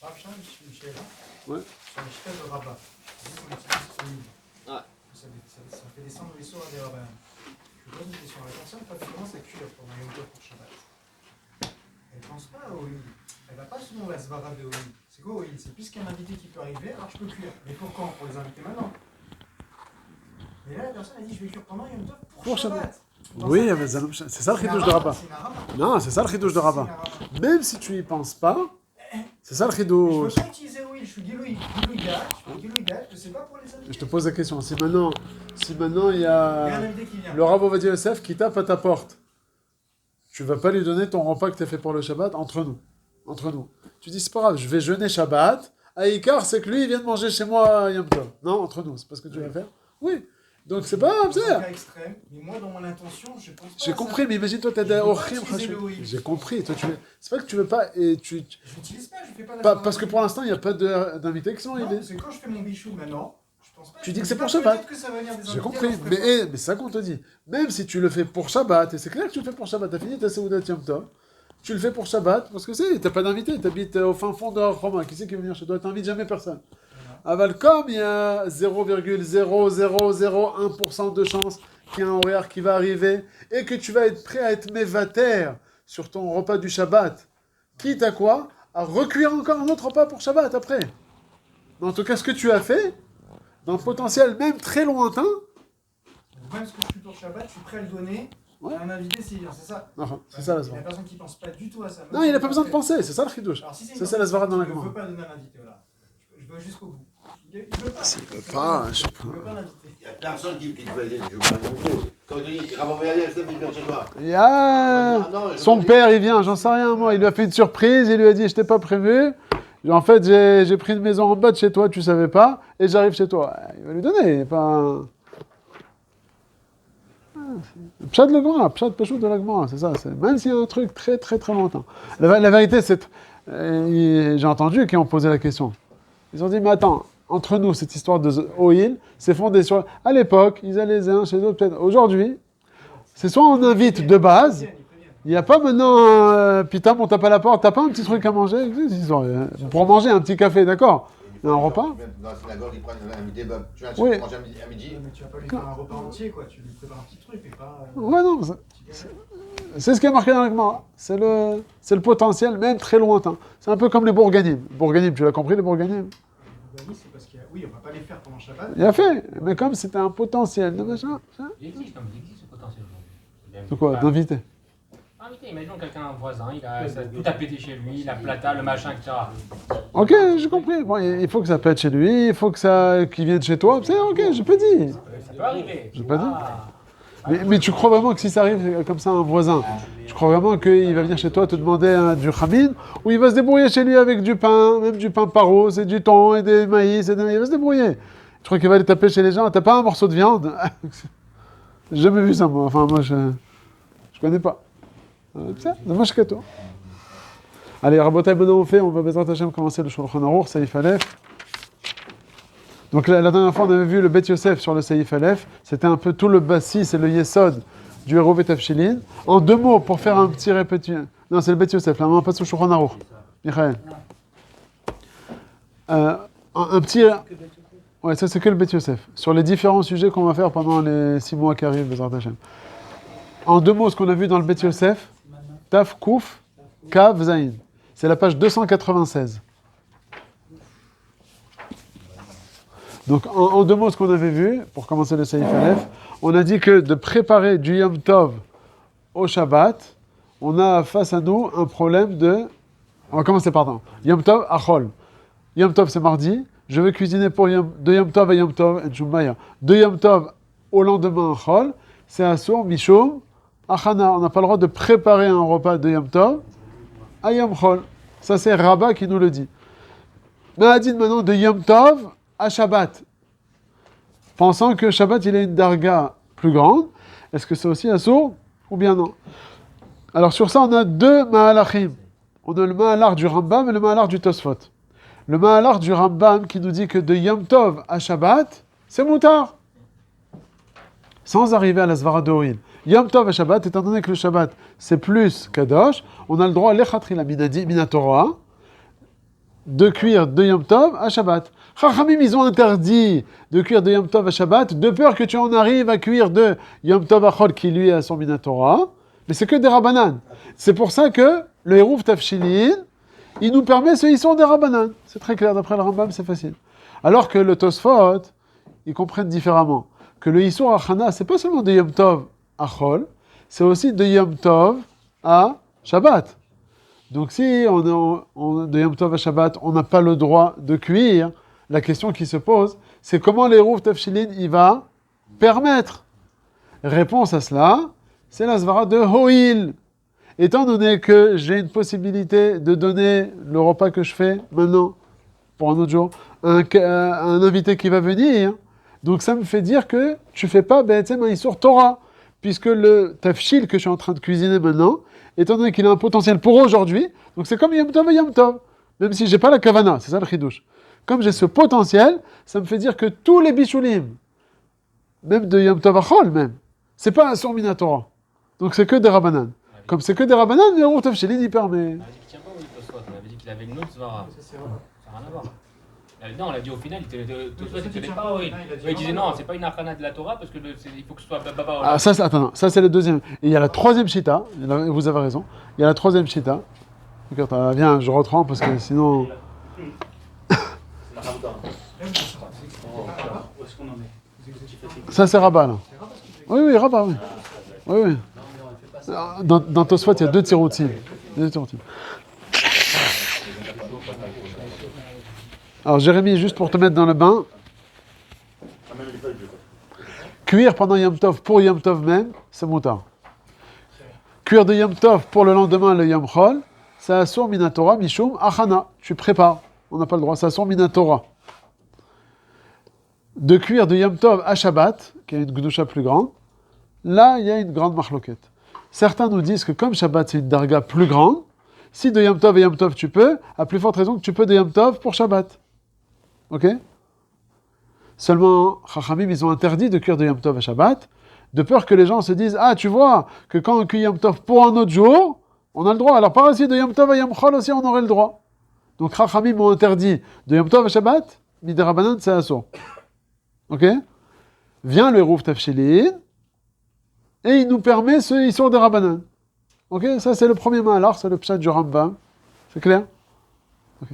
Ouais. Sur les chefs de rabat, on utilise l'huile. Ça fait descendre les sourds des rabbins. Je pose une question à la personne quand elle commence à cuire pour Yom Tov pour Shabbat. Elle ne pense pas au huile. Elle ne va pas selon la svara de huile. C'est quoi au huile? C'est plus qu'un invité qui peut arriver, alors je peux cuire. Mais pour quand? Pour les invités maintenant. Mais là, la personne a dit je vais cuire pendant Yom Tov pour Shabbat. Oui, mais c'est ça le chidouche de rabat. Non, c'est ça le chidouche de rabat. Même si tu y penses pas, c'est ça le chidouche. Je peux pas utiliser l'huile, je suis Gilouï Gal, je sais pas pour les invités. Je te pose la question, si maintenant il y a le Rav Ovadia Yosef qui tape à ta porte, tu vas pas lui donner ton repas que tu as fait pour le Shabbat entre nous. Tu dis c'est pas grave, je vais jeûner Shabbat, à Icar, c'est que lui il vient de manger chez moi Yom Tov. Non, entre nous, c'est pas ce que tu vas faire? Oui. Donc c'est pas c'est un cas extrême, mais moi dans mon intention, je pense pas. J'ai compris, mais imagine toi t'as des ochim. J'ai compris, toi c'est pas que tu veux pas et tu. Je n'utilise pas, je fais pas la. Parce que pour l'instant il n'y a pas d'invités qui sont arrivés. C'est quand je fais mon bichou maintenant, je pense pas. Tu dis que c'est pour Shabbat. J'ai compris, mais c'est ça qu'on te dit. Même si tu le fais pour Shabbat, et c'est clair que tu le fais pour Shabbat, t'as fini ta Seudat Yom Tov, tu le fais pour Shabbat, parce que t'as pas d'invité, t'habites au fin fond de Roma, qui c'est qui va venir chez toi? T'invites jamais personne. Aval, comme il y a 0,0001% de chance qu'il y a un horaire qui va arriver et que tu vas être prêt à être mévater sur ton repas du Shabbat, quitte à quoi? À recuire encore un autre repas pour Shabbat après. Mais en tout cas, ce que tu as fait, dans le potentiel même très lointain. Même ce que je suis pour Shabbat, je suis prêt à le donner à un invité s'il c'est ça? C'est ça la svara. Il y a personne qui ne pense pas du tout à ça. Non, il n'a pas besoin de penser, c'est ça le chidouche. C'est ça la svara dans la Gemara. Je ne veux pas donner un invité, voilà. Je veux jusqu'au bout. Il ne veut pas. Il ne veut pas, je sais pas. Il ne veut pas l'inviter. Il n'y a personne qui te veut aider, je veux pas non plus. Quand il dit Rav Ovadia Yosef, il vient chez toi. Il y a... Son père, il vient, j'en sais rien, moi. Il lui a fait une surprise, il lui a dit, je t'ai pas prévu. En fait, j'ai pris une maison en bas de chez toi, tu savais pas, et j'arrive chez toi. Il va lui donner, pas... Pshat le Gemara, Pshat Pashut de la Gemara, c'est ça. Même s'il y a un truc très très très lointain. La vérité, c'est... j'ai entendu qu'ils ont posé la question. Ils ont dit, mais attends, entre nous, cette histoire de oil, c'est fondé sur... À l'époque, ils allaient les uns chez eux, peut-être. Aujourd'hui, c'est soit on invite de base, il n'y a pas maintenant, putain, on tape à la porte, t'as pas un petit truc à manger? Pour manger un petit café, d'accord? Un repas? Dans la synagogue, ils prennent un midi, tu vas Oui. manger à midi. Mais tu vas pas lui faire un repas entier, quoi. Tu lui prépares un petit truc, mais pas. Ouais, non, c'est ce qui est marqué dans la Gemara. C'est le potentiel, même très lointain. C'est un peu comme les bourganim. Bourganim, tu l'as compris, les bourganim? C'est parce qu'il y a... Oui, on va pas les faire pendant Shabbat. Il a fait, mais comme c'était un potentiel de machin. Il existe ce potentiel. C'est quoi, d'inviter? Invité, imaginons quelqu'un, un voisin, il a tout a pété chez lui, la plata, le machin, etc. Ok, j'ai compris. Bon, il faut que ça pète chez lui, il faut qu'il vienne chez toi. C'est ok, j'ai pas dit. Ça peut arriver. J'ai pas dit. Mais tu crois vraiment que si ça arrive comme ça à un voisin, tu crois vraiment qu'il va venir chez toi te demander du khamine, ou il va se débrouiller chez lui avec du pain, même du pain paro, c'est du thon et des maïs, il va se débrouiller. Tu crois qu'il va aller taper chez les gens? T'as pas un morceau de viande? J'ai jamais vu ça, moi. Enfin, moi, je connais pas. C'est dommage que toi. Allez, Rabotai, maintenant on va Bezrat Hashem commencer le Shulchan Aruch, Saïf Aleph. Donc la dernière fois, on avait vu le Bet Yosef sur le Saïf Aleph. C'était un peu tout le bassis et le Yesod du héros Bet Avshilin. En deux mots, pour faire un petit répétition. Non, c'est le Bet Yosef, là, on passe au Shulchan Aruch. Michael. Un petit... Ouais, ça c'est que le Bet Yosef. Sur les différents sujets qu'on va faire pendant les 6 mois qui arrivent, Bezrat Hashem. En deux mots, ce qu'on a vu dans le Bet Yosef, Taf, Kouf, Kav, Zain. C'est la page 296. Donc, en deux mots, ce qu'on avait vu, pour commencer le Saïf Aleph, on a dit que de préparer du Yom Tov au Shabbat, on a face à nous un problème de... On va commencer par Yom Tov, Achol. Yom Tov, c'est mardi. Je vais cuisiner de Yom Tov à Yom Tov, et Jumaya. De Yom Tov au lendemain, Achol. C'est Assour, Mishum, Achana. On n'a pas le droit de préparer un repas de Yom Tov à Yom Chol. Ça, c'est Rabat qui nous le dit. Mais on a dit maintenant de Yom Tov à Shabbat. Pensant que Shabbat, il a une darga plus grande. Est-ce que c'est aussi Assour ou bien non? Alors sur ça, on a deux Mahalachim. On a le Mahalar du Rambam et le Mahalar du Tosfot. Le Mahalar du Rambam qui nous dit que de Yom Tov à Shabbat, c'est moutar. Sans arriver à la Svara d'Oril. Yom Tov à Shabbat, étant donné que le Shabbat, c'est plus Kadosh, on a le droit à l'Echatri, la Minatorah, de cuire de Yom Tov à Shabbat. Chachamim, ils ont interdit de cuire de Yom Tov à Shabbat, de peur que tu en arrives à cuire de Yom Tov à Chol, qui lui est à son Minatora, mais c'est que des Rabbanan. C'est pour ça que le Hérouf Tafshilin, il nous permet ce Issour des Rabbanan. C'est très clair, d'après le Rambam, c'est facile. Alors que le Tosfot, ils comprennent différemment. Que le Issour à Chana, c'est pas seulement de Yom Tov à Chol, c'est aussi de Yom Tov à Shabbat. Donc si de Yom Tov à Shabbat, on n'a pas le droit de cuire, la question qui se pose, c'est comment l'Hérouf Tafshilin, il va permettre. Réponse à cela, c'est la svara de Ho'il. Étant donné que j'ai une possibilité de donner le repas que je fais maintenant, pour un autre jour, un invité qui va venir, donc ça me fait dire que tu fais pas un Issour Torah, puisque le tafshil que je suis en train de cuisiner maintenant, étant donné qu'il a un potentiel pour aujourd'hui, donc c'est comme Yom Tov et Yom Tov, même si j'ai pas la kavana, c'est ça le chidouche. Comme j'ai ce potentiel, ça me fait dire que tous les bishulim, même de Yom Tov Achol même, c'est pas un sour minatora. Donc c'est que des rabbanan. Comme c'est que des rabbanan, le Hérouf Tafshilin il permet. On avait dit qu'il tient pas, oui, Tosfot. On avait dit qu'il avait une autre svara. Ça n'a rien à voir. Non, on l'a dit au final, Tosfot il tenait pas, oui. Il disait non, c'est pas une arcana de la Torah parce que il faut que ce soit Baba. Ah, ça, ça c'est le deuxième. Et il y a la troisième shita, vous avez raison, il y a la troisième shita. Regarde, viens, je retrempe parce que sinon... Ça c'est Rabat là. Oui, Rabat, oui. Oui. Dans Tosfot, il y a deux tiroutines. Alors Jérémy, juste pour te mettre dans le bain, cuire pendant Yom Tov pour Yom Tov même, c'est moutard. Cuire de Yom Tov pour le lendemain, le Yom Chol, c'est Asur Minatora, Mishum, Achana. Tu prépares. On n'a pas le droit, c'est Asur Minatora. De cuire de Yom Tov à Shabbat, qui a une gdusha plus grande, là, il y a une grande marloquette. Certains nous disent que comme Shabbat, c'est une darga plus grande, si de Yom Tov et Yom Tov tu peux, à plus forte raison que tu peux de Yom Tov pour Shabbat. Ok? Seulement, Chachamim, ils ont interdit de cuire de Yom Tov à Shabbat, de peur que les gens se disent, ah, tu vois, que quand on cuit Yom Tov pour un autre jour, on a le droit. Alors par aussi de Yom Tov à Yom Chol aussi, on aurait le droit. Donc Chachamim ont interdit de Yom Tov à Shabbat, Midirabanan, c'est assaut. Ok? Vient le Hérouf Tafshilin, et il nous permet ce Issour de Rabbanan. Ok? Ça, c'est le premier mahalar, c'est le pshat du Rambam. C'est clair? Ok.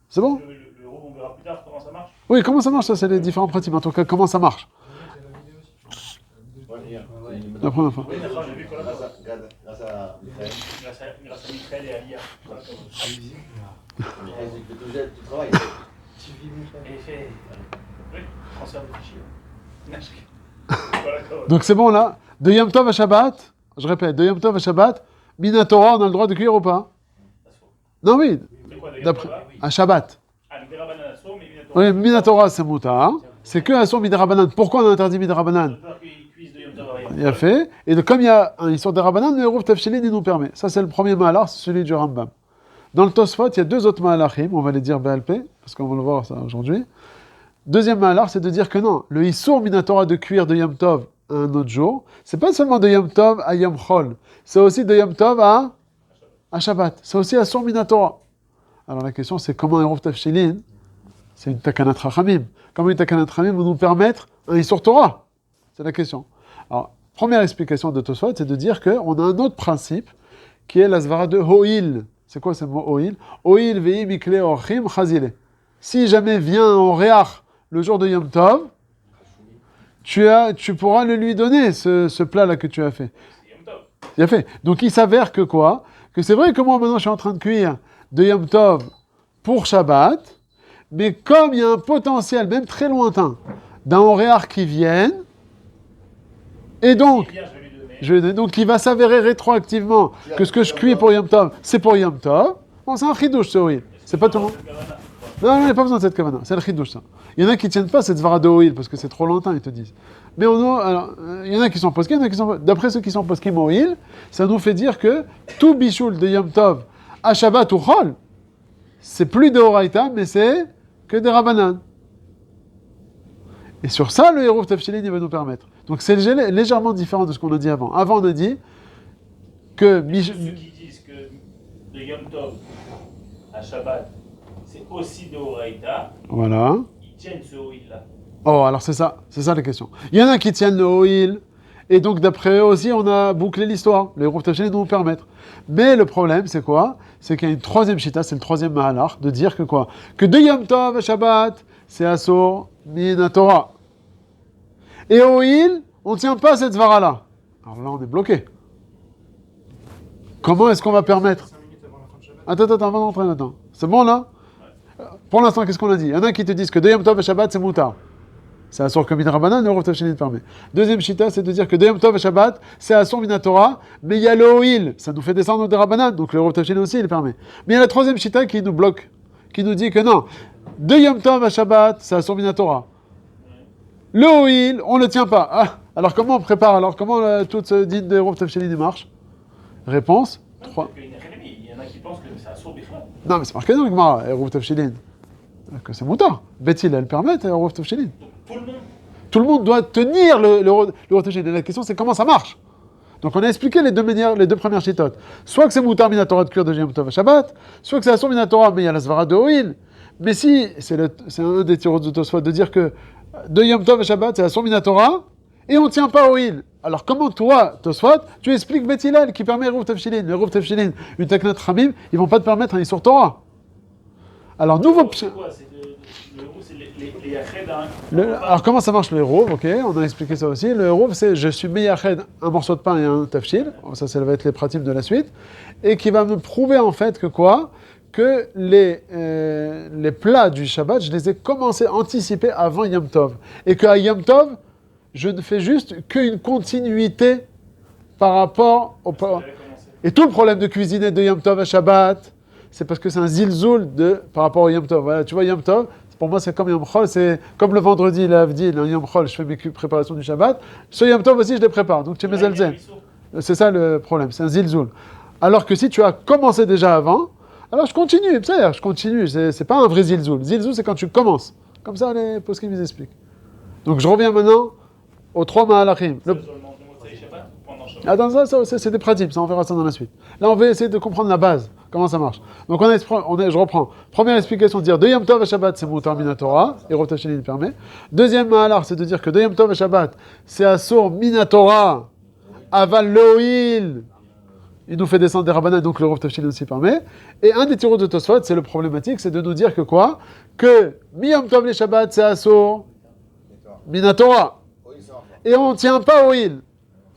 C'est bon? Le Hérouf, on verra plus tard comment ça marche. Oui, comment ça marche? Ça, c'est les différents principes. En tout cas, comment ça marche? La première fois. Oui, d'accord, j'ai vu quoi là. Grâce à Michael. Grâce à Michael et à Lia. Tu travailles. Et fait. Oui, transfert de fichiers. Donc c'est bon là? De Yom Tov à Shabbat, je répète, de Yom Tov à Shabbat, Minatora, on a le droit de cuire ou pas? Non, oui. D'après, à Shabbat. Oui, Minatora, c'est Mouta. C'est que Assour Midirabanan. Pourquoi on a interdit Midirabanan? Il a fait. Et comme il y a un Issour de Rabbanan, le Hérouf Tafshilin, il nous permet. Ça, c'est le premier mahalar, c'est celui du Rambam. Dans le Tosfot, il y a deux autres mahalachim, on va les dire BLP, parce qu'on va le voir ça aujourd'hui. Deuxième mahalar, c'est de dire que non, le Issour Minatora de cuire de Yom Tov à un autre jour, c'est pas seulement de Yom Tov à Yom Chol, c'est aussi de Yom Tov à Shabbat. C'est aussi Assour Minatora. Alors la question, c'est comment Hérouf Tafshilin, c'est une takanat Chachamim. Comment une takanat Chachamim va nous permettre un Issour Torah? C'est la question. Alors, première explication de Tosfot, c'est de dire qu'on a un autre principe, qui est la svara de Ho'il. C'est quoi ce mot Ho'il? Ho'il ve'i mikle orchim chazile. Si jamais vient en réach le jour de Yom Tov, tu pourras le lui donner, ce plat-là que tu as fait. Il a fait. Donc il s'avère que quoi? Que c'est vrai que moi maintenant je suis en train de cuire de Yom Tov pour Shabbat, mais comme il y a un potentiel, même très lointain, d'un Oréar qui vienne, et donc, donc il va s'avérer rétroactivement que ce que je cuis pour Yom Tov, c'est pour Yom Tov. Bon, c'est un chidouche ce Ho'il. C'est pas tout le monde. Non, il n'y a pas besoin de cette kavana. C'est le chidouche ça. Il y en a qui ne tiennent pas cette zvara de Ho'il parce que c'est trop longtemps, ils te disent. Mais il y en a qui sont poskim, il y en a qui sont. D'après ceux qui sont poskim Ho'il, ça nous fait dire que tout bichoul de Yom Tov à Shabbat ou Chol, c'est plus de Horaïta, mais c'est que des Rabbanan. Et sur ça, le Hérouf Tafshilin, il va nous permettre. Donc c'est légèrement différent de ce qu'on a dit avant. Avant, on a dit que... Ceux qui disent que de Yom Tov à Shabbat, c'est aussi de Horaïta, Voilà. ils tiennent ce Hoïl-là. Oh, alors c'est ça la question. Il y en a qui tiennent le Hoïl, et donc d'après eux aussi, on a bouclé l'histoire. Les Eruv Tafshilin nous permettent. Mais le problème, c'est quoi? C'est qu'il y a une troisième chita, c'est le troisième mahalach, de dire que quoi? Que de Yom Tov à Shabbat, c'est Asur min Torah. Et Hoïl, on ne tient pas cette svara-là. Alors là, on est bloqué. Comment est-ce qu'on va permettre? 5 minutes avant la fin de Shabbat. Attends, on va rentrer maintenant. C'est bon là? Pour l'instant, qu'est-ce qu'on a dit? Il y en a qui te disent que de Yom Tov à Shabbat, c'est moutar. C'est Asur comme Rabbanan, le Eruv Tafshilin permet. Deuxième chita, c'est de dire que de Yom Tov à Shabbat, c'est Asur min Torah, mais il y a le Hoïl, ça nous fait descendre des Rabbanan, donc le Eruv Tafshilin aussi, il permet. Mais il y a la troisième chita qui nous bloque, qui nous dit que non, de Yom Tov à Shabbat, c'est Asur min Torah. Le Hoïl, on ne le tient pas. Ah, alors comment on prépare? Alors comment toute ce dîne de Eruv Tafshilin marche? Réponse 3. Il y en a qui pensent que c'est un sourd bichlal. Non, mais c'est marqué dans le Gemara, Eruv Tafshilin. Que c'est moutar. Bethil, elle permet, Eruv Tafshilin. Tout le monde doit tenir le Eruv Tafshilin. La question, c'est comment ça marche. Donc on a expliqué les deux premières chitotes. Soit que c'est moutar minatora de cuir de Yom Tov à Shabbat, soit que c'est asur minatora, mais il y a la svara de Hoïl. Mais si, c'est un des tirots de Tosfot de dire que de Yom Tov à Shabbat, c'est asur minatora, et on ne tient pas Hoïl. Alors comment toi, Tosfot, tu expliques Beth Hillel qui permet Eruv Tafshilin? Le Eruv Tafshilin, une taknat Ramim, ils vont pas te permettre un Isur Torah. Alors nouveau... C'est quoi? Le héros, c'est les Yached, hein. Alors comment ça marche le Eruv? Ok, on a expliqué ça aussi. Le Eruv, c'est je suis meyached un morceau de pain et un tafshil. Ça va être les pratiques de la suite. Et qui va me prouver en fait que quoi? Que les plats du Shabbat, je les ai commencés, anticipés avant Yom Tov. Et qu'à Yom Tov, je ne fais juste qu'une continuité par rapport au... Et tout le problème de cuisiner de Yom Tov à Shabbat, c'est parce que c'est un zilzoul par rapport au Yom Tov. Voilà, tu vois, Yom Tov, pour moi, c'est comme Yom Chol, c'est comme le vendredi, l'Avdil, le Yom Chol, je fais mes préparations du Shabbat. Ce Yom Tov aussi, je les prépare. Donc, tu es mes alzen. C'est ça le problème, c'est un zilzoul. Alors que si tu as commencé déjà avant, alors je continue, je continue. C'est pas un vrai zilzoul. Zilzoul, c'est quand tu commences. Comme ça, les poskim, ils expliquent. Donc, je reviens maintenant aux 3 mahalachim. Attends, ça, c'est des pratiques, ça, on verra ça dans la suite. Là, on va essayer de comprendre la base, comment ça marche. Donc, je reprends. Première explication, de dire de Yom Tov à Shabbat, c'est moutar minatora, et Eruv Tafshilin permet. Deuxième mahalach, c'est de dire que de Yom Tov à Shabbat, c'est asur minatora, aval loïl. Il nous fait descendre des rabbanan, donc le Eruv Tafshilin aussi permet. Et un des tiroirs de Tosfot, c'est le problématique, c'est de nous dire que quoi? Que mi Yom Tov les Shabbat, c'est asur minatora. Et on ne tient pas Hoïl.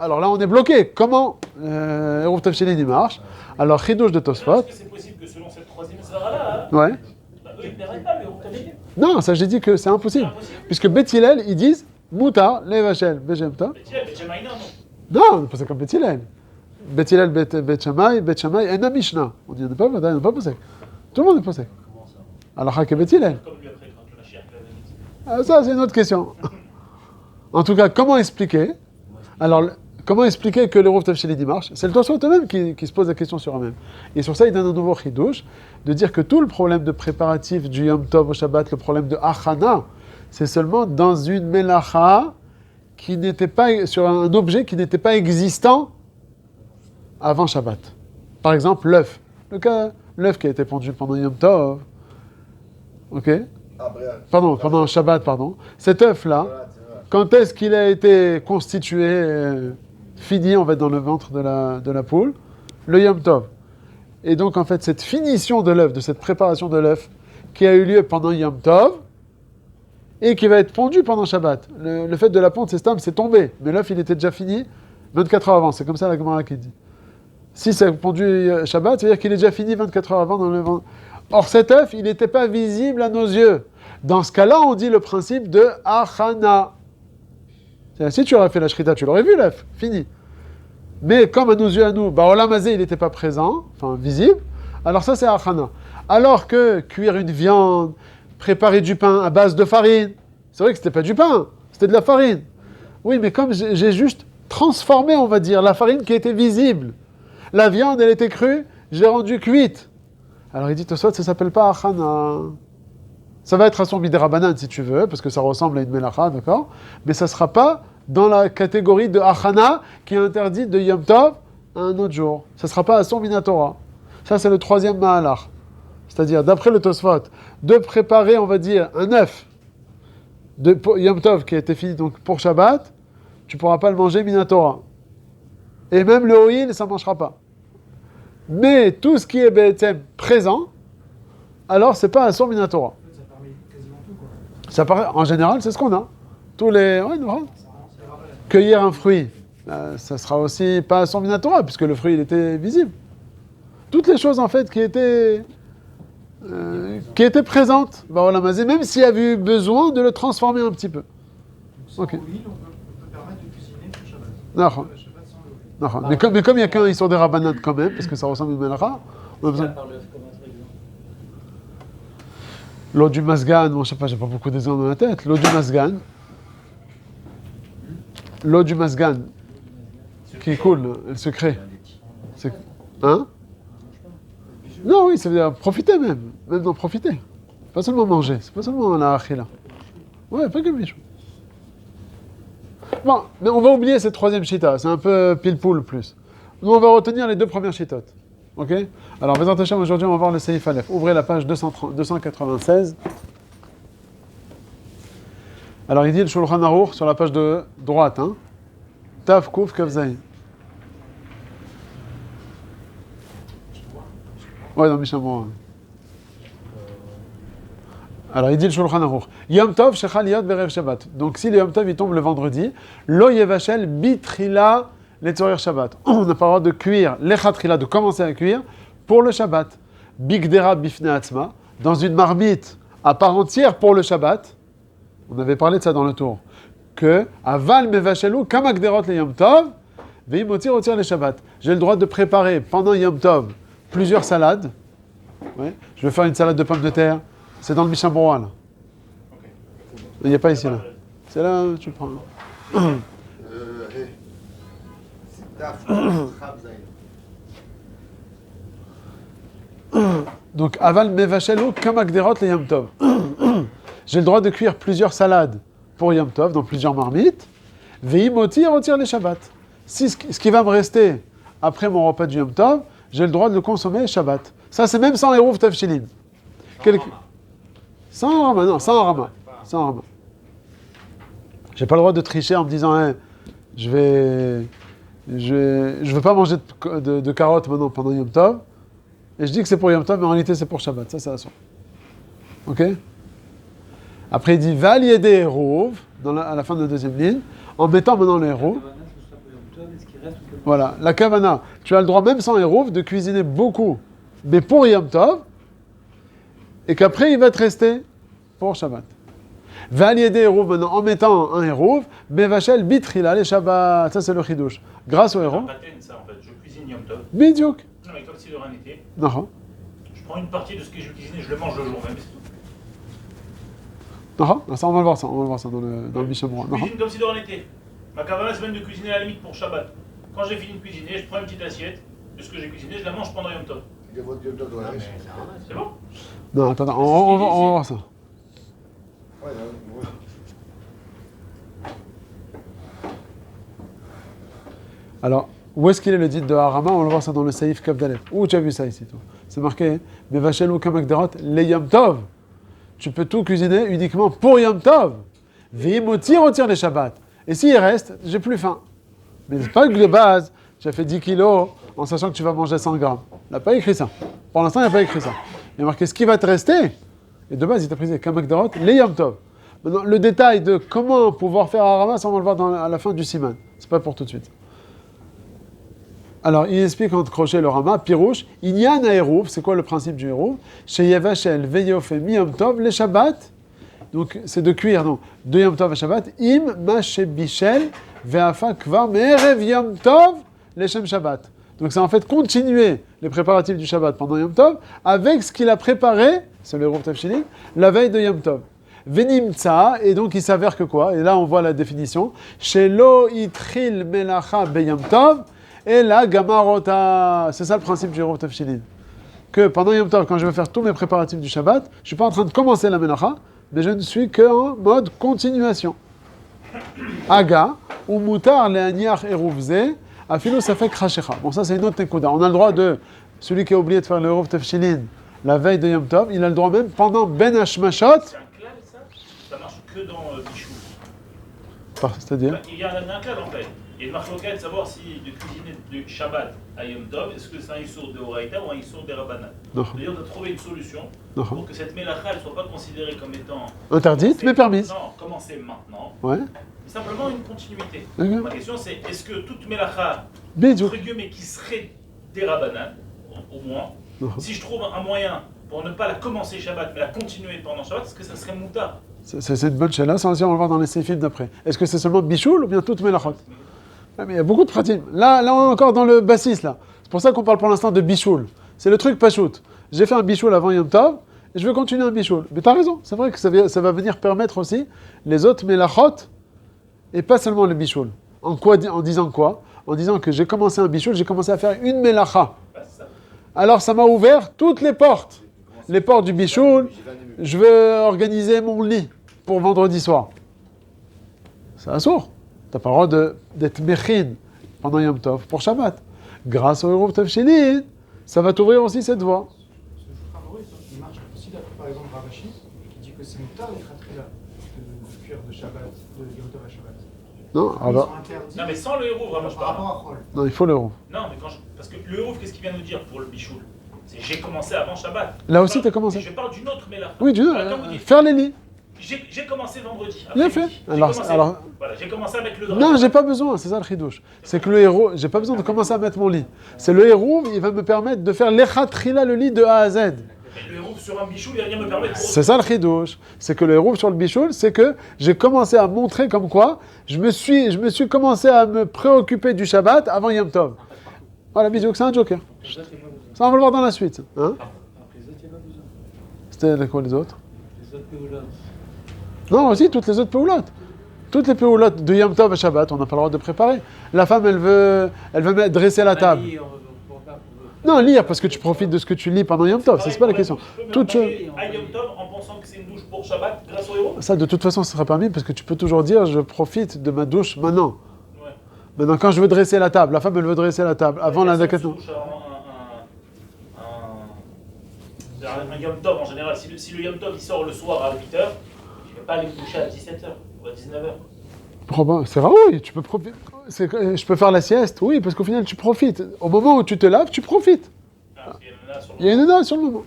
Alors là, on est bloqué. Comment Eruv Tafshilin il marche? Alors, chidouche de Tosfot. Est-ce que c'est possible que selon cette troisième svara-là, Ouais. eux, ils ne verraient pas le Eruv Tafshilin? Non, ça j'ai dit que c'est impossible. Puisque Beth Hillel, ils disent Moutar, Levachel, Bejem Tov. Bet Shammai, non. Non, c'est comme Beth Hillel. Beth Hillel, Bet Shammai, Ena Mishnah. On dit, on n'est pas posé. Tout le monde est posé. Alors, que Beth Hillel. Comme lui après, quand la chier la Ça, c'est une autre question. En tout cas, comment expliquer? Alors, comment expliquer que le Eruv Tafshilin marche? C'est le Tosfot eux-mêmes qui se pose la question sur eux-mêmes. Et sur ça, il donne un nouveau chidouche, de dire que tout le problème de préparatif du Yom Tov au Shabbat, le problème de Achana, c'est seulement dans une melacha qui n'était pas, sur un objet qui n'était pas existant avant Shabbat. Par exemple, l'œuf. L'œuf qui a été pondu pendant Yom Tov. Ok? Pardon, pendant Shabbat, pardon. Cet œuf-là, quand est-ce qu'il a été constitué, fini en fait dans le ventre de la poule? Le Yom Tov. Et donc en fait cette finition de l'œuf, de cette préparation de l'œuf, qui a eu lieu pendant Yom Tov, et qui va être pondu pendant Shabbat. Le fait de la pondre, c'est tombé. Mais l'œuf, il était déjà fini 24 heures avant. C'est comme ça la Gemara qui dit. Si c'est pondu Shabbat, ça veut dire qu'il est déjà fini 24 heures avant dans le ventre. Or cet œuf, il n'était pas visible à nos yeux. Dans ce cas-là, on dit le principe de Achana. Si tu aurais fait la shrita, tu l'aurais vu l'œuf, fini. Mais comme à nos yeux, à nous, Olam Hazé, il n'était pas présent, enfin visible, alors ça c'est Achana. Alors que cuire une viande, préparer du pain à base de farine, c'est vrai que c'était pas du pain, c'était de la farine. Oui, mais comme j'ai juste transformé, on va dire, la farine qui était visible. La viande, elle était crue, j'ai rendu cuite. Alors il dit, Tosfot, ça s'appelle pas Achana. Ça va être à son midirabanan si tu veux, parce que ça ressemble à une melacha, d'accord? Mais ça ne sera pas dans la catégorie de Achana qui est interdite de Yom Tov à un autre jour. Ça ne sera pas à son minatora. Ça, c'est le troisième mahalach. c'est-à-dire, d'après le Tosfot, de préparer, on va dire, un œuf de Yom Tov qui a été fini donc pour Shabbat, tu ne pourras pas le manger Minatora. Et même le Hoïl, ça ne mangera pas. Mais tout ce qui est BTM présent, alors c'est pas un sourd Minatora. En fait, ça permet quasiment tout, quoi. Ça paraît, en général, c'est ce qu'on a. Tous les. Ouais, non, C'est rare. cueillir un fruit, ça sera aussi pas un sourd Minatora, puisque le fruit il était visible. Toutes les choses en fait qui étaient présentes, même s'il y avait eu besoin de le transformer un petit peu. Donc, sans Ok. huile, on peut permettre de cuisiner pour Shabbat. Non. Le Shabbat sans le huile. Non, mais comme il y a qu'un histoire des rabanades quand même, parce que ça ressemble à une melra, on a besoin. L'eau du masgan, bon, je sais pas, j'ai pas beaucoup d'exemples dans la tête. L'eau du masgan, qui coule, elle se crée. Hein? Non, oui, ça veut dire profiter même d'en profiter. Pas seulement manger, c'est pas seulement la achila. Ouais, pas que le bichou. Bon, mais on va oublier cette troisième chita, c'est un peu pile-poule plus. Nous, on va retenir les deux premières chitotes. Ok? Alors, Bezrat Hashem, aujourd'hui, on va voir le Seif Aleph. Ouvrez la page 296. Alors, il dit le Shulchan Aruch sur la page de droite. Hein? Tav Kouf Kavzaï. Ouais, dans Mishnah. Alors, il dit le Shulchan Aruch. Yom Tov Shechal Yod Berev Shabbat. Donc, si le Yom Tov il tombe le vendredi, Lo Yevachel Bitrila Letzorir Shabbat. On n'a pas le droit de cuire l'Echatrila, de commencer à cuire pour le Shabbat. Bigdera Bifne Atzma, dans une marmite à part entière pour le Shabbat. On avait parlé de ça dans le tour. Que Aval Mevachelu Kamakderot le Yom Tov, Veimotir Otir le Shabbat. J'ai le droit de préparer pendant Yom Tov plusieurs salades. Ouais. Je vais faire une salade de pommes de terre. C'est dans le Mishnah Berurah, là. Il n'y a pas ici, là. C'est là, tu prends. Donc, aval mevachelo kamakderot le Yom Tov. J'ai le droit de cuire plusieurs salades pour Yom Tov, dans plusieurs marmites. Veimoti retire les Shabbat. Si ce qui va me rester après mon repas du Yom Tov, j'ai le droit de le consommer Shabbat. Ça, c'est même sans Eruv Tavshilin. Sans Rama, non, sans Rama. Sans Rama. J'ai pas le droit de tricher en me disant, hey, je veux pas manger de carottes maintenant pendant Yom Tov. Et je dis que c'est pour Yom Tov, mais en réalité c'est pour Shabbat. Ça, c'est la source. Ok? Après, il dit, va lier des Eruv, à la fin de la deuxième ligne, en mettant maintenant les Eruv. Voilà, la kavana. Tu as le droit, même sans Eruv, de cuisiner beaucoup, mais pour Yom Tov, et qu'après, il va te rester pour Shabbat. Va lier des Eruv maintenant, en mettant un Eruv, Bevachel bitrila, les Shabbat. Ça, c'est le chidouche. Grâce au Eruv. Ça, en fait. Je cuisine Yom Tov. Bidiouk. Non, mais comme si de rien n'était. Non. Je prends une partie de ce que je cuisine et je le mange le jour même, c'est tout. Non, ça, on va le voir ça. On va le voir ça dans le Mishnah Berurah. Je cuisine comme si de rien n'était. Ma kavana, c'est même de cuisiner à la limite pour Shabbat. Quand j'ai fini de cuisiner, je prends une petite assiette de ce que j'ai cuisiné, je la mange pendant Yom Tov. C'est bon? Non, attends, on va voir ça. Alors, où est-ce qu'il est le dit de Harama? On va le voir ça dans le Saïf Kavdalef. Où tu as vu ça ici, toi? C'est marqué, Mevachelu kamakderot le Yom Tov. Tu peux tout cuisiner uniquement pour Yom Tov. Veimoti retire les Shabbats. Et s'il reste, j'ai plus faim. Mais c'est pas que de base, j'ai fait 10 kilos en sachant que tu vas manger 100 grammes. Il n'a pas écrit ça. Pour l'instant, il n'a pas écrit ça. Il a marqué ce qui va te rester. Et de base, il t'a pris kamakderot le Yom Tov. Maintenant, le détail de comment pouvoir faire Harama, ça on va le voir à la fin du Siman. C'est pas pour tout de suite. Alors, il explique entre crochet le Rama, Pirouche, il y a un Eruv, c'est quoi le principe du Eruv? Chez Yevachel, Veyofe, Mi Yom Tov, les Shabbat. Donc, c'est de cuire, donc, de Yom Tov à Shabbat. Im, Mache Bichel, Veafa, Kvar, Merev Yom Tov, les Shem Shabbat. Donc, c'est en fait continuer les préparatifs du Shabbat pendant Yom Tov avec ce qu'il a préparé, c'est le Eruv Tavshilin, la veille de Yom Tov. Venimtsa, et donc il s'avère que quoi? Et là, on voit la définition. Chez Lo Itril Melacha Beyom Tov, et la Gamarota. C'est ça le principe du Eruv Tavshilin. Que pendant Yom Tov, quand je vais faire tous mes préparatifs du Shabbat, je ne suis pas en train de commencer la Melacha, mais je ne suis qu'en mode continuation. Aga, ou Mutar le Aniach Eruvze, Afilo ça fait Krashecha. Bon, ça c'est une autre Nekuda. On a le droit de, celui qui a oublié de faire le Eruv Tavshilin, la veille de Yom Tov, il a le droit même pendant Ben Hashmashot. C'est un clal, ça? Ça marche que dans Bichou. C'est-à-dire Il y a un clal en fait. Il y a une marque locale de savoir si de cuisiner de Shabbat à Yom Tov, est-ce que c'est un issour de Horaïta ou un issour de Rabbanan. D'ailleurs, on a trouvé une solution pour que cette mélacha ne soit pas considérée comme étant interdite, mais permise. Non, commencer maintenant. Ouais. Mais simplement une continuité. Okay. Ma question c'est, est-ce que toute mélacha, Bidou. entre guillemets, qui serait des Rabbanan, au moins, si je trouve un moyen pour ne pas la commencer Shabbat, mais la continuer pendant Shabbat, est-ce que ça serait moutar? C'est une bonne chaîne. Là, ça, on va le voir dans les séfilms d'après. Est-ce que c'est seulement Bichoul ou bien toute Melachot? Ah, mais il y a beaucoup de pratiques. Là, on est encore dans le bassis, là. C'est pour ça qu'on parle pour l'instant de Bichoul. C'est le truc Pachout. J'ai fait un Bichoul avant Yom Tov, et je veux continuer un Bichoul. Mais t'as raison, c'est vrai que ça va venir permettre aussi les autres Melachot, et pas seulement le Bichoul. En disant quoi? En disant que j'ai commencé un Bichoul, j'ai commencé à faire une Melacha. Alors ça m'a ouvert toutes les portes. Les portes du Bichoul, je veux organiser mon lit pour vendredi soir. C'est assourd. T'as pas le droit d'être mechin pendant Yom Tov pour Shabbat. Grâce au Eruv Tavshilin, ça va t'ouvrir aussi cette voie. Il marche aussi d'après par exemple Ravashi, qui dit que c'est moutar les khatria de cuire de Shabbat, de Yom Tov à Shabbat. Non, alors. Non, mais sans le héros, vraiment, je Par parle. rapport à Chol. Non, il faut l'Eruv. Non, mais parce que le héros, qu'est-ce qu'il vient nous dire pour le bichoul? C'est j'ai commencé avant Shabbat. Là aussi, t'as commencé. Je parle d'une autre mélacha. Oui, Comme vous dites, faire les lits. j'ai commencé vendredi. Bien fait. Alors, Voilà, j'ai commencé avec le drap. non, j'ai pas besoin, c'est ça le chidouche. C'est que le héros, j'ai pas besoin de commencer à mettre mon lit. C'est le héros, il va me permettre de faire l'echatrila, le lit de A à Z. Le héros sur un bichoul, il vient me permettre. C'est ça le chidouche. C'est que le héros sur le bichoul, c'est que j'ai commencé à montrer comme quoi je me suis commencé à me préoccuper du Shabbat avant Yom Tov. Voilà, bisous, c'est un joker. Ça, on va le voir dans la suite. Hein? C'était quoi les autres? Non, aussi, toutes les autres péoulottes. Toutes les péoulottes de Yom Tov à Shabbat, on n'a pas le droit de préparer. La femme, elle veut dresser la table. Non, lire, parce que tu profites de ce que tu lis pendant Yom Tov, c'est pas la question. Toute chose. À Yom Tov en pensant que c'est une douche pour Shabbat grâce au héros. Ça, de toute façon, ce sera permis, parce que tu peux toujours dire, je profite de ma douche maintenant. Ouais. Maintenant, quand je veux dresser la table, la femme, elle veut dresser la table avant la zakat. Un Yom Tov en général, si le Yom Tov il sort le soir à 8h, il ne peut pas aller me coucher à 17h ou à 19h. C'est rare, oui, tu peux profiter. Je peux faire la sieste, oui, parce qu'au final, tu profites. Au moment où tu te laves, tu profites. Il y a une nana sur le moment.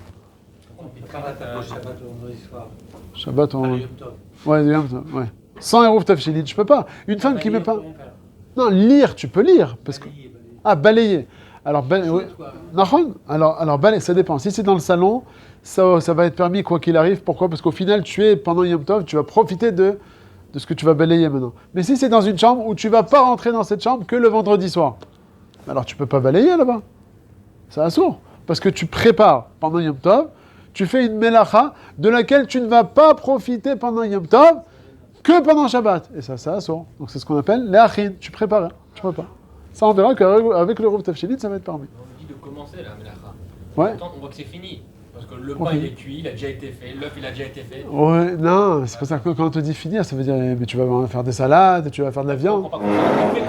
Shabbat, on... Ouais, Yom Tov, ouais. Sans Eruv Tavshilin, je peux pas. Une femme qui met pas... Non, lire, tu peux lire. Parce que... Ah, balayer. Alors, oui. Alors balayer, ça dépend. Si c'est dans le salon, ça va être permis quoi qu'il arrive. Pourquoi? Parce qu'au final, pendant Yom Tov, tu vas profiter de ce que tu vas balayer maintenant. Mais si c'est dans une chambre où tu vas pas rentrer dans cette chambre que le vendredi soir, alors tu peux pas balayer là-bas. C'est assourd. Parce que tu prépares pendant Yom Tov, tu fais une melacha de laquelle tu ne vas pas profiter pendant Yom Tov que pendant Shabbat. Et ça, c'est assourd. Donc c'est ce qu'on appelle les achin. Tu prépares, tu prépares. Ça, on verra qu'avec le Eruv Tavshilin, ça va être permis. On dit de commencer la melacha. Ouais. Pourtant, on voit que c'est fini. Parce que le pain il est cuit, il a déjà été fait, l'œuf il a déjà été fait. Ouais, non, c'est pas ça. Quand on te dit finir, ça veut dire mais tu vas faire des salades, tu vas faire de la viande. Quand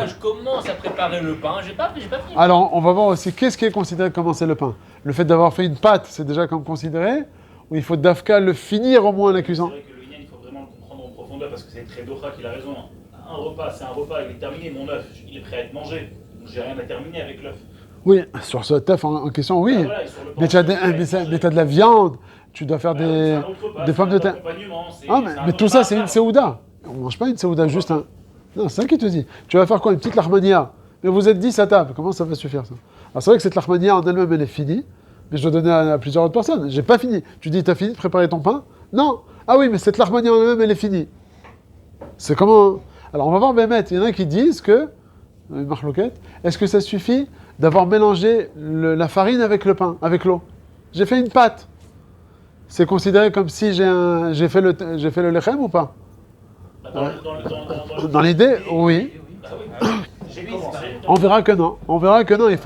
je commence à préparer le pain, j'ai pas fini. Alors, on va voir aussi qu'est-ce qui est considéré comme commencer le pain. Le fait d'avoir fait une pâte, c'est déjà comme considéré, ou il faut d'Afka le finir au moins à la cuisson. C'est vrai que le Inyan, il faut vraiment le comprendre en profondeur parce que c'est très Docha qu'il a raison. Un repas, c'est un repas, il est terminé, mon œuf, il est prêt à être mangé. Donc j'ai rien à terminer avec l'œuf. Oui, sur ce taf en question, oui. Ah, voilà, mais tu as de la viande, tu dois faire des pommes de terre. Mais tout ça, c'est une séouda. On ne mange pas une séouda, juste un... Non, c'est ça qui te dit. Tu vas faire quoi? Une petite larmania. Mais vous êtes 10 à table, comment ça va suffire ça? Alors c'est vrai que cette larmania en elle-même, elle est finie, mais je dois donner à plusieurs autres personnes. J'ai pas fini. Tu dis, t'as fini de préparer ton pain? Non. Ah oui, mais cette larmania en elle-même, elle est finie. C'est comment... Alors on va voir Bémet, il y en a qui disent que... Une marloquette, est-ce que ça suffit d'avoir mélangé la farine avec le pain, avec l'eau? J'ai fait une pâte. C'est considéré comme si j'ai fait le lechem ou pas? Dans l'idée, oui. J'ai commencé. On verra que non. On verra que non. Il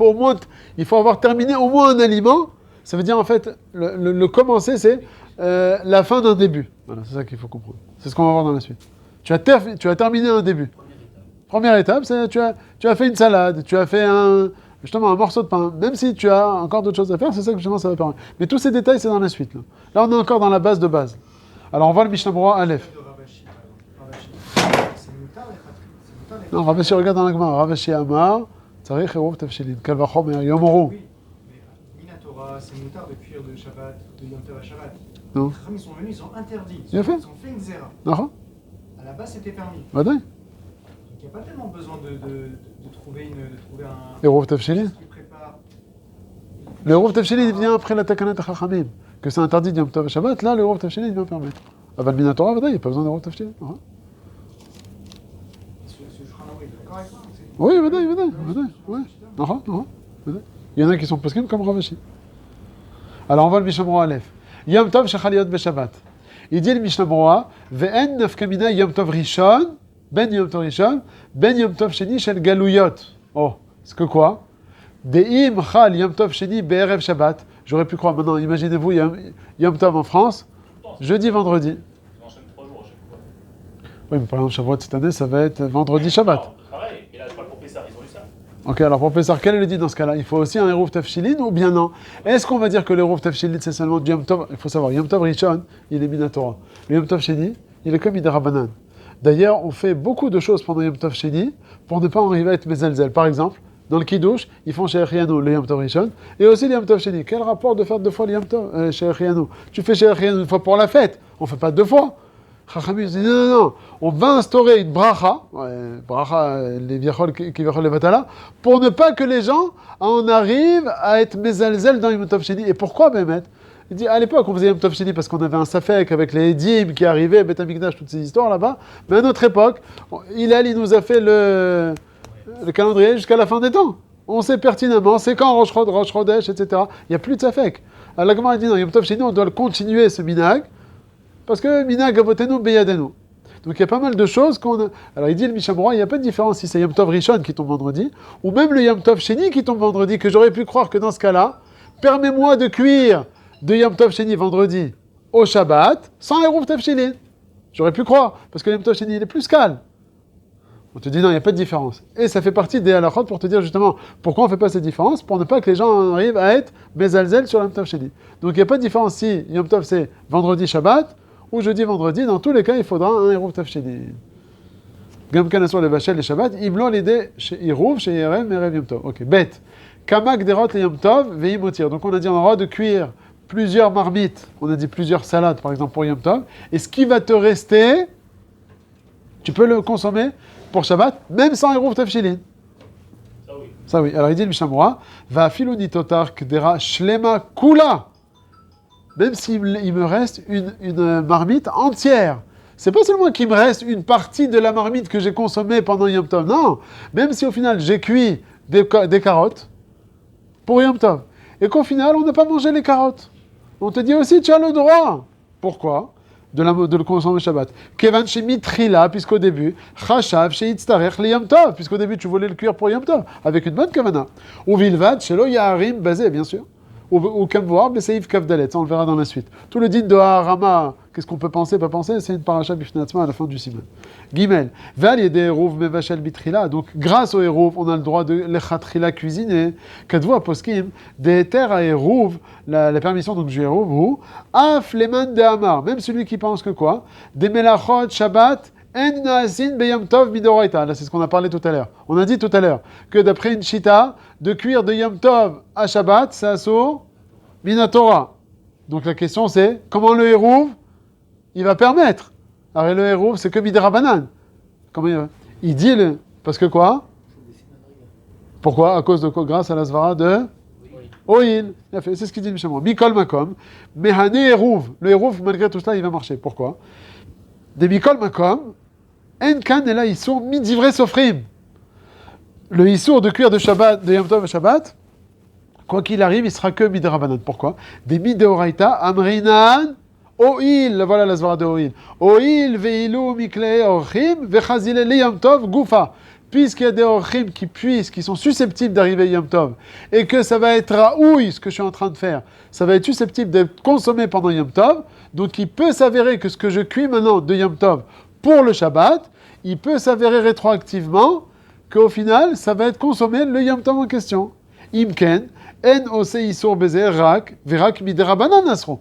faut avoir terminé au moins un aliment. Ça veut dire en fait, le commencer, c'est la fin d'un début. Voilà, c'est ça qu'il faut comprendre. C'est ce qu'on va voir dans la suite. Tu as terminé un début. Première étape, c'est tu as fait une salade, tu as fait un justement un morceau de pain, même si tu as encore d'autres choses à faire, c'est ça que justement ça va permettre. Mais tous ces détails, c'est dans la suite. Là on est encore dans la base de base. Alors on voit le Mishnah Berurah Aleph. Non, Ravashi, regarde dans la Gemara. Ravashi Amar, Tzarich Eruv Tavshilin. Kal vachomer Yomoru. Oui, mais Minatora, c'est moutarde de cuire de Shabbat, de Yom Tov à Shabbat. Non. Les Chachamim sont venus, ils ont interdit. Bien fait. Ils ont fait une zéra. Non. À la base, c'était permis. Vadai. Donc il n'y a pas tellement besoin de trouver un. Eruv Tavshilin. Qui prépare. Le Eruv Tavshilin vient après la Takanat Chachamim. Que c'est interdit de Yom Tov à Shabbat, là le Eruv Tavshilin vient permettre. Aval Minatora, Vadai, il n'y a pas besoin d'Eruv Tavshilin. Oui, Vadai. Ouais. Non. Il y en a qui sont poskim comme Ravashi. Alors on voit le Mishnah Berurah Aleph. Yom Tov shechaliot beshabbat. Il dit le Mishnah Berurah, ve'en nafkamina Yom Tov rishon, ben Yom Tov rishon, ben Yom Tov sheni shel galuyot. Oh, c'est que quoi? De'im chal Yom Tov sheni be'erev Shabbat. J'aurais pu croire maintenant, imaginez-vous Yom Tov en France, jeudi, vendredi. On enchaîne 3 jours à chaque fois. Oui, mais par exemple, Shavuot cette année, ça va être vendredi Shabbat. Non, pareil, et là je parle pour Pessah, ils ont eu ça. Ok, alors professeur, quel est le dit dans ce cas-là? Il faut aussi un Eruv Tavshilin ou bien non? Est-ce qu'on va dire que l'Eruv Tavshilin c'est seulement du Yom Tov? Il faut savoir, Yom Tov Rishon, il est Minatora. Le Yom Tov Sheni, il est comme Midarabanan. D'ailleurs, on fait beaucoup de choses pendant Yom Tov Sheni pour ne pas en arriver à être Mezelzel. Par exemple, dans le Kiddush, ils font chez Echianu le Yom Tov Rishon et aussi le Yom Tov Sheni. Quel rapport de faire 2 fois le Yom Tov chez Echianu? Tu fais chez Echianu 1 fois pour la fête, on ne fait pas 2 fois. Chachamim dit non, on va instaurer une bracha, les viachol qui viachol les vatala, pour ne pas que les gens en arrivent à être mezalzel dans Yom Tov Sheni. Et pourquoi, Bémet? Il dit à l'époque on faisait Yom Tov Sheni parce qu'on avait un safek avec les Edim qui arrivaient, Bet Amikdash, toutes ces histoires là-bas. Mais à notre époque, il nous a fait le calendrier jusqu'à la fin des temps. On sait pertinemment, c'est quand Rosh Chodesh, etc. Il n'y a plus de safek. Alors la Gemara dit non, Yom Tov Sheni, on doit le continuer ce minag. Parce que minag avotenu beyadenu. Donc il y a pas mal de choses qu'on a. Alors il dit le Mishnah Berurah, il n'y a pas de différence si c'est Yom Tov Rishon qui tombe vendredi, ou même le Yom Tov Sheni qui tombe vendredi, que j'aurais pu croire que dans ce cas-là, permets-moi de cuire de Yom Tov Sheni vendredi au Shabbat, sans Eruv Tavshilin. J'aurais pu croire, parce que le Yom Tov Sheni il est plus calme. On te dit non, il n'y a pas de différence. Et ça fait partie des halachot pour te dire justement pourquoi on ne fait pas cette différence, pour ne pas que les gens arrivent à être mezalzel sur le Yom Tov Sheni. Donc il n'y a pas de différence si Yom Tov c'est vendredi Shabbat, ou jeudi, vendredi, dans tous les cas, il faudra un Eruv Tavshilin. Gam kanasur le vachel le Shabbat, iblo l'idée chez Eruv, chez Yerem, Erev Yom Tov. Ok, bête. Kamak derot le Yom Tov, veimotir. Donc on a dit on aura de cuire plusieurs marmites, on a dit plusieurs salades par exemple pour Yom Tov, et ce qui va te rester, tu peux le consommer pour Shabbat, même sans Eruv Tavshilin. Ça oui. Alors il dit le Mishnah Berurah, va filoni totar kdera shlema kula. Même s'il me reste une marmite entière. C'est pas seulement qu'il me reste une partie de la marmite que j'ai consommée pendant Yom Tov. Non, même si au final j'ai cuit des carottes pour Yom Tov, et qu'au final on n'a pas mangé les carottes. On te dit aussi tu as le droit. Pourquoi? De le consommer Shabbat. Kevan chez Mitrila, puisqu'au début, Chachav chez Itztarech le Yom Tov, puisqu'au début tu voulais le cuire pour Yom Tov, avec une bonne kavana. Ou Vilvad, chez Lo Yaharim, basé bien sûr. Ou Kamvoar, mais Seif Kavdalet, ça on le verra dans la suite. Tout le din de Harama, qu'est-ce qu'on peut penser, pas penser, c'est une paracha bifnatzma à la fin du siman. Gimel, Val y des Eruv mevachel bitrila, donc grâce au Eruv, on a le droit de lechatrila cuisiner, kadvo aposkim, des terres à Eruv, la permission donc du Eruv, ou af leman de Hamar, même celui qui pense que quoi, des melachot Shabbat, en naasin beyom tov midoraita. Là, c'est ce qu'on a parlé tout à l'heure. On a dit tout à l'heure que d'après une chita, de cuire de Yom Tov à Shabbat, c'est assaut minatora. Donc la question c'est, comment le Eruv, il va permettre? Alors le Eruv, c'est que midrabanan. Comment il dit le... Parce que quoi? Pourquoi? À cause de quoi? Grâce à la svara de Oil. C'est ce qu'il dit le Mishnah. Mikol makom, mehane Eruv. Le Eruv, malgré tout cela, il va marcher. Pourquoi? Des Mikol makom, en kan et là ils sont midivre sofrim. Le issour de cuire de Shabbat, de Yom Tov à Shabbat, quoi qu'il arrive, il sera que midrabanan. Pourquoi? Des mideoraita, amrinan, oil, voilà la svara de oil. Oil, veilu, mikle, orchim, vechazile, le Yom Tov, gufa. Puisqu'il y a des orchim qui sont susceptibles d'arriver Yom Tov, et que ça va être raoui, ce que je suis en train de faire, ça va être susceptible d'être consommé pendant Yom Tov, donc il peut s'avérer que ce que je cuis maintenant de Yom Tov pour le Shabbat, il peut s'avérer rétroactivement qu'au final, ça va être consommé le Yom Tov en question. Imken, en ose isur beze rak, verak miderabanan asro.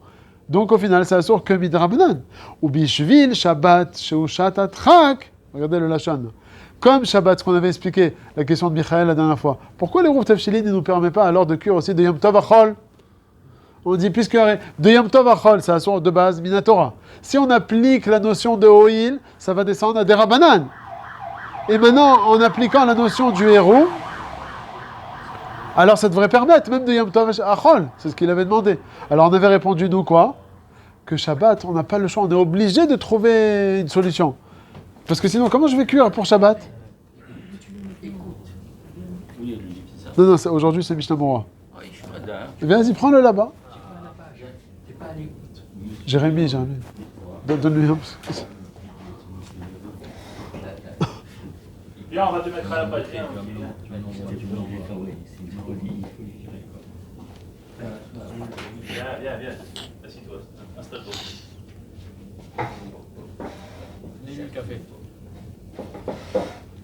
Donc au final, ça assure que miderabanan. Ou bishvil Shabbat sheushat atrak. Regardez le lachon. Comme Shabbat, ce qu'on avait expliqué, la question de Michael la dernière fois. Pourquoi les Rouv Tafshilin ne nous permet pas alors de cuire aussi de Yom Tov Achol? On dit, puisque de Yom Tov Achol, ça assure de base Minatora. Si on applique la notion de Oil, ça va descendre à des Rabanan. Et maintenant, en appliquant la notion du héros, alors ça devrait permettre même de Yom Tov Achol. C'est ce qu'il avait demandé. Alors on avait répondu, nous quoi? Que Shabbat, on n'a pas le choix, on est obligé de trouver une solution. Parce que sinon, comment je vais cuire pour Shabbat? Non, aujourd'hui c'est Mishnah Moura. Vas-y, prends-le là-bas. Jérémy. Donne-lui un. Viens, on va te mettre à la patrie. Viens. Assieds-toi. Installe-toi. J'ai eu le café.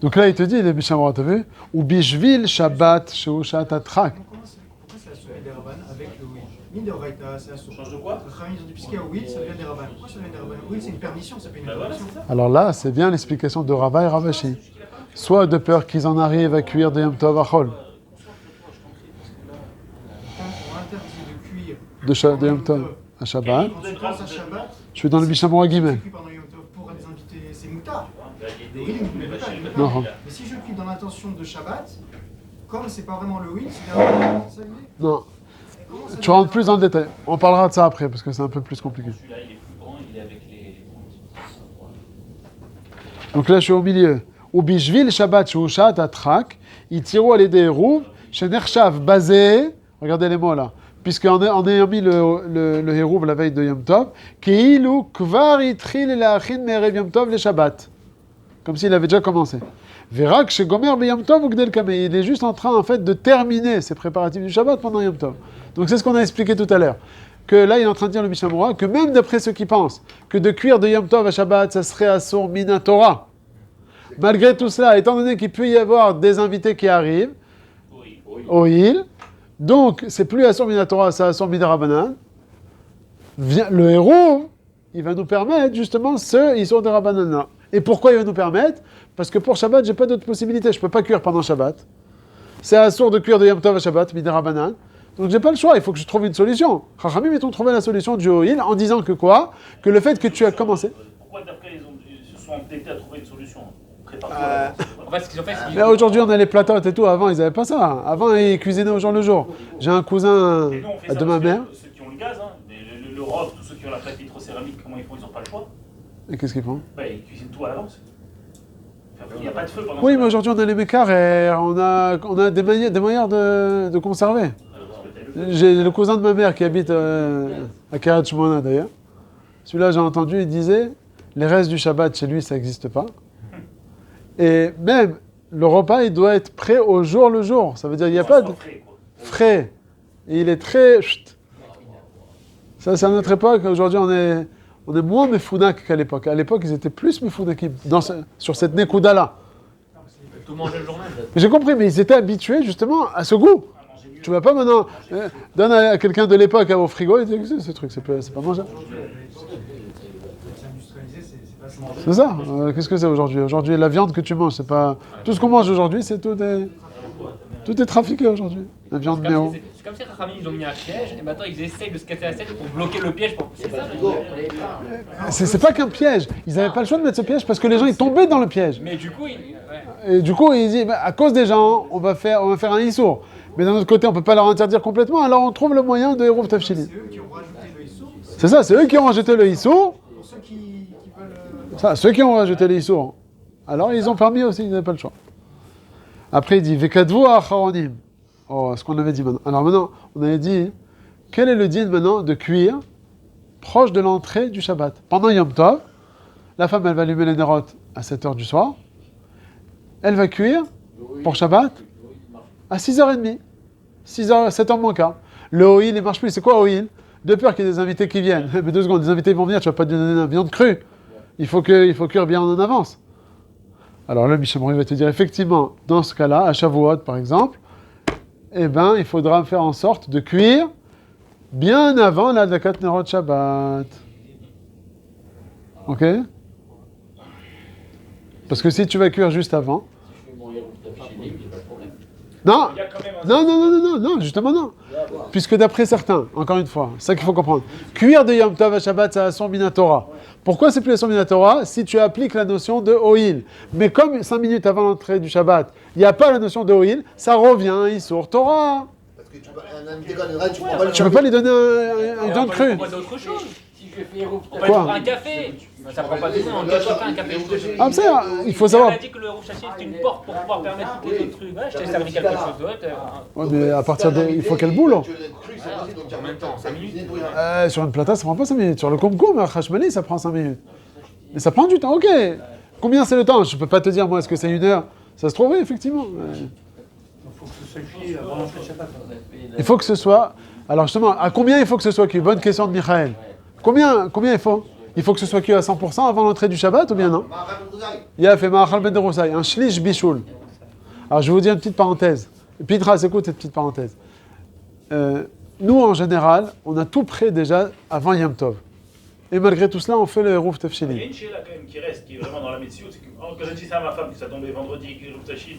Donc là, il te dit, les Mishnah Moura, t'as vu? Ou bishvil Shabbat sheushat atrak. Pourquoi c'est associé des Rabban avec le oui? Mine de Raïta, c'est associé. Change de quoi? Ils ont dit, puisqu'il y a oui, ça devient des Rabban. Pourquoi ça devient des Rabban? Oui, c'est une permission, ça fait une permission. Alors là, c'est bien l'explication de Rava et Ravashi. Soit de peur qu'ils en arrivent à cuire de Yom Tov Achol. On interdit de cuire De Yom Tov à Shabbat. Shabbat. Je suis dans le Mishnah Moura Guimel. Pendant Yom Tov pour des invités, c'est moutard. Non. Mais si je cuis dans l'intention de Shabbat, comme c'est pas vraiment le oui, c'est des Rabban. C'est ça l'idée? Non. Tu rentres plus dans le détail. On parlera de ça après parce que c'est un peu plus compliqué. Celui-là, il est plus grand, il est avec les. Donc là, je suis au milieu. Ou bishvil Shabbat sheushat atrak, itiru alidei eruv, shenershav basé. Regardez les mots là. Puisqu'en ayant mis le eruv la veille de Yom Tov, keilu kvar itril leachin me'erev Yom Tov le Shabbat. Comme s'il avait déjà commencé. Verak shegomer b'Yom Tov ugdel kamei. Il est juste en train en fait de terminer ses préparatifs du Shabbat pendant Yom Tov. Donc c'est ce qu'on a expliqué tout à l'heure. Que là, il est en train de dire le Mishnah Moura que même d'après ceux qui pensent que de cuire de Yom Tov à Shabbat, ça serait assour minatora. Malgré tout cela, étant donné qu'il peut y avoir des invités qui arrivent, au île, donc c'est plus assour minatora, c'est assour midarabanan. Le héros, il va nous permettre justement ils sont des rabanan. Et pourquoi il va nous permettre? Parce que pour Shabbat, j'ai pas d'autre possibilité. Je peux pas cuire pendant Shabbat. C'est assour de cuire de Yom Tov à Shabbat, midarabanan. Donc j'ai pas le choix, il faut que je trouve une solution. Chachamim, ils ont trouvé la solution du Ho'il en disant que quoi? Que le fait que tu as commencé. Pourquoi d'après ils se sont entêtés à trouver une solution? En fait, ce qu'ils ont fait, c'est Mais aujourd'hui, on a les plateaux et tout. Avant, ils n'avaient pas ça. Avant, ils cuisinaient au jour le jour. J'ai un cousin Et nous, on fait ça de ma parce mère. que ceux qui ont le gaz, le rock, tous ceux qui ont la plaque vitrocéramique, comment ils font? Ils n'ont pas le choix. Et qu'est-ce qu'ils font? Bah, ils cuisinent tout à l'avance. Il n'y a pas de feu pendant Oui, ce mais aujourd'hui, on a les mécars et on a des manières de conserver. J'ai le cousin de ma mère qui habite à Kiryat Shmona d'ailleurs. Celui-là, j'ai entendu, il disait les restes du Shabbat chez lui, ça n'existe pas. Et même le repas, il doit être prêt au jour le jour. Ça veut dire qu'il n'y a pas de frais. Et il est très. Ça, c'est à notre époque. Aujourd'hui, on est moins mefounak qu'à l'époque. À l'époque, ils étaient plus mefounakim sur cette nekouda-là. tout manger le jour même. J'ai compris, mais ils étaient habitués justement à ce goût. Tu vas pas maintenant donne à quelqu'un de l'époque au frigo et dis ce truc, c'est pas mangeable. C'est ça. Qu'est-ce que c'est aujourd'hui? Aujourd'hui, la viande que tu manges, c'est pas tout ce qu'on mange aujourd'hui, c'est tout est trafiqué aujourd'hui. La viande méo. C'est comme si Rachamim ils ont mis un piège et maintenant ils essayent de se casser la tête pour bloquer le piège. C'est ça. C'est pas qu'un piège. Ils n'avaient pas le choix de mettre ce piège parce que les gens ils tombaient dans le piège. Mais du coup, Et du coup, ils disent à cause des gens, on va faire un issour. Mais d'un autre côté, on peut pas leur interdire complètement. Alors on trouve le moyen de Hérouv Tafshilin. C'est eux qui ont rajouté le issour. C'est ça, c'est eux qui ont rajouté le issour. Pour ceux qui veulent. Ça, ceux qui ont rajouté les issours. Alors ils ont permis aussi, ils n'avaient pas le choix. Après il dit Vekadvu acharonim. Oh, ce qu'on avait dit maintenant. Alors maintenant, on avait dit quel est le din maintenant de cuire proche de l'entrée du Shabbat. Pendant Yom Tov, la femme elle va allumer les nérotes à 7h du soir. Elle va cuire pour Shabbat à 6h30. 6h, 7h moins quart. Le Ho'il, il marche plus. C'est quoi Ho'il? De peur qu'il y ait des invités qui viennent. Mais 2 secondes, des invités vont venir, tu vas pas donner une viande crue. Il faut cuire bien en avance. Alors là, Michel Morin va te dire, effectivement, dans ce cas-là, à Shavuot, par exemple, eh ben, il faudra faire en sorte de cuire bien avant la Adlakat Nerot Shabbat. Ok? Parce que si tu vas cuire juste avant... Non, Il y a quand même un... non, justement non. Puisque d'après certains, encore une fois, c'est ça qu'il faut comprendre, cuire de Yom Tov à Shabbat, c'est à son Minatora. Pourquoi c'est plus à son Minatora? Si tu appliques la notion de Oil. Mais comme 5 minutes avant l'entrée du Shabbat, il n'y a pas la notion de Oil, ça revient, il sort Torah. Parce que tu peux pas lui donner un viande crue. D'autres choses. Si je fais On peut prendre un café. Ça prend pas 2 ans, on peut choper un café. Ah, ça, il faut savoir. On a dit que le rouge chassier c'est une porte pour pouvoir permettre tous les autres trucs. Ouais, je t'ai servi quelque chose d'autre. Ouais, mais à partir de. Il faut qu'elle boule. En même temps, 5 minutes. Sur une plata, ça prend pas 5 minutes. Sur le Kumkum, à Khashmali, ça prend 5 minutes. Mais ça prend du temps, ok. Combien c'est le temps? Je peux pas te dire, moi, est-ce que c'est 1 heure? Ça se trouve, effectivement. Il faut que ce soit cuit avant l'entrée de Shabbat. Il faut que ce soit. Alors justement, à combien il faut que ce soit cuit? Bonne question de Michael. Combien il faut? Il faut que ce soit cuit à 100% avant l'entrée du Shabbat ou bien non? Il a fait Ma'achal ben Deroussaï, un shlish bishul. Alors je vais vous dire une petite parenthèse. Pidras, écoute cette petite parenthèse. Nous, en général, on a tout prêt déjà avant Yom Tov. Et malgré tout cela, on fait le Eruv Il y a Tefshili. une chéla quand même qui reste, qui est vraiment dans la médecine. C'est que quand je dis ça à ma femme, que ça tombait vendredi avec le Tachid,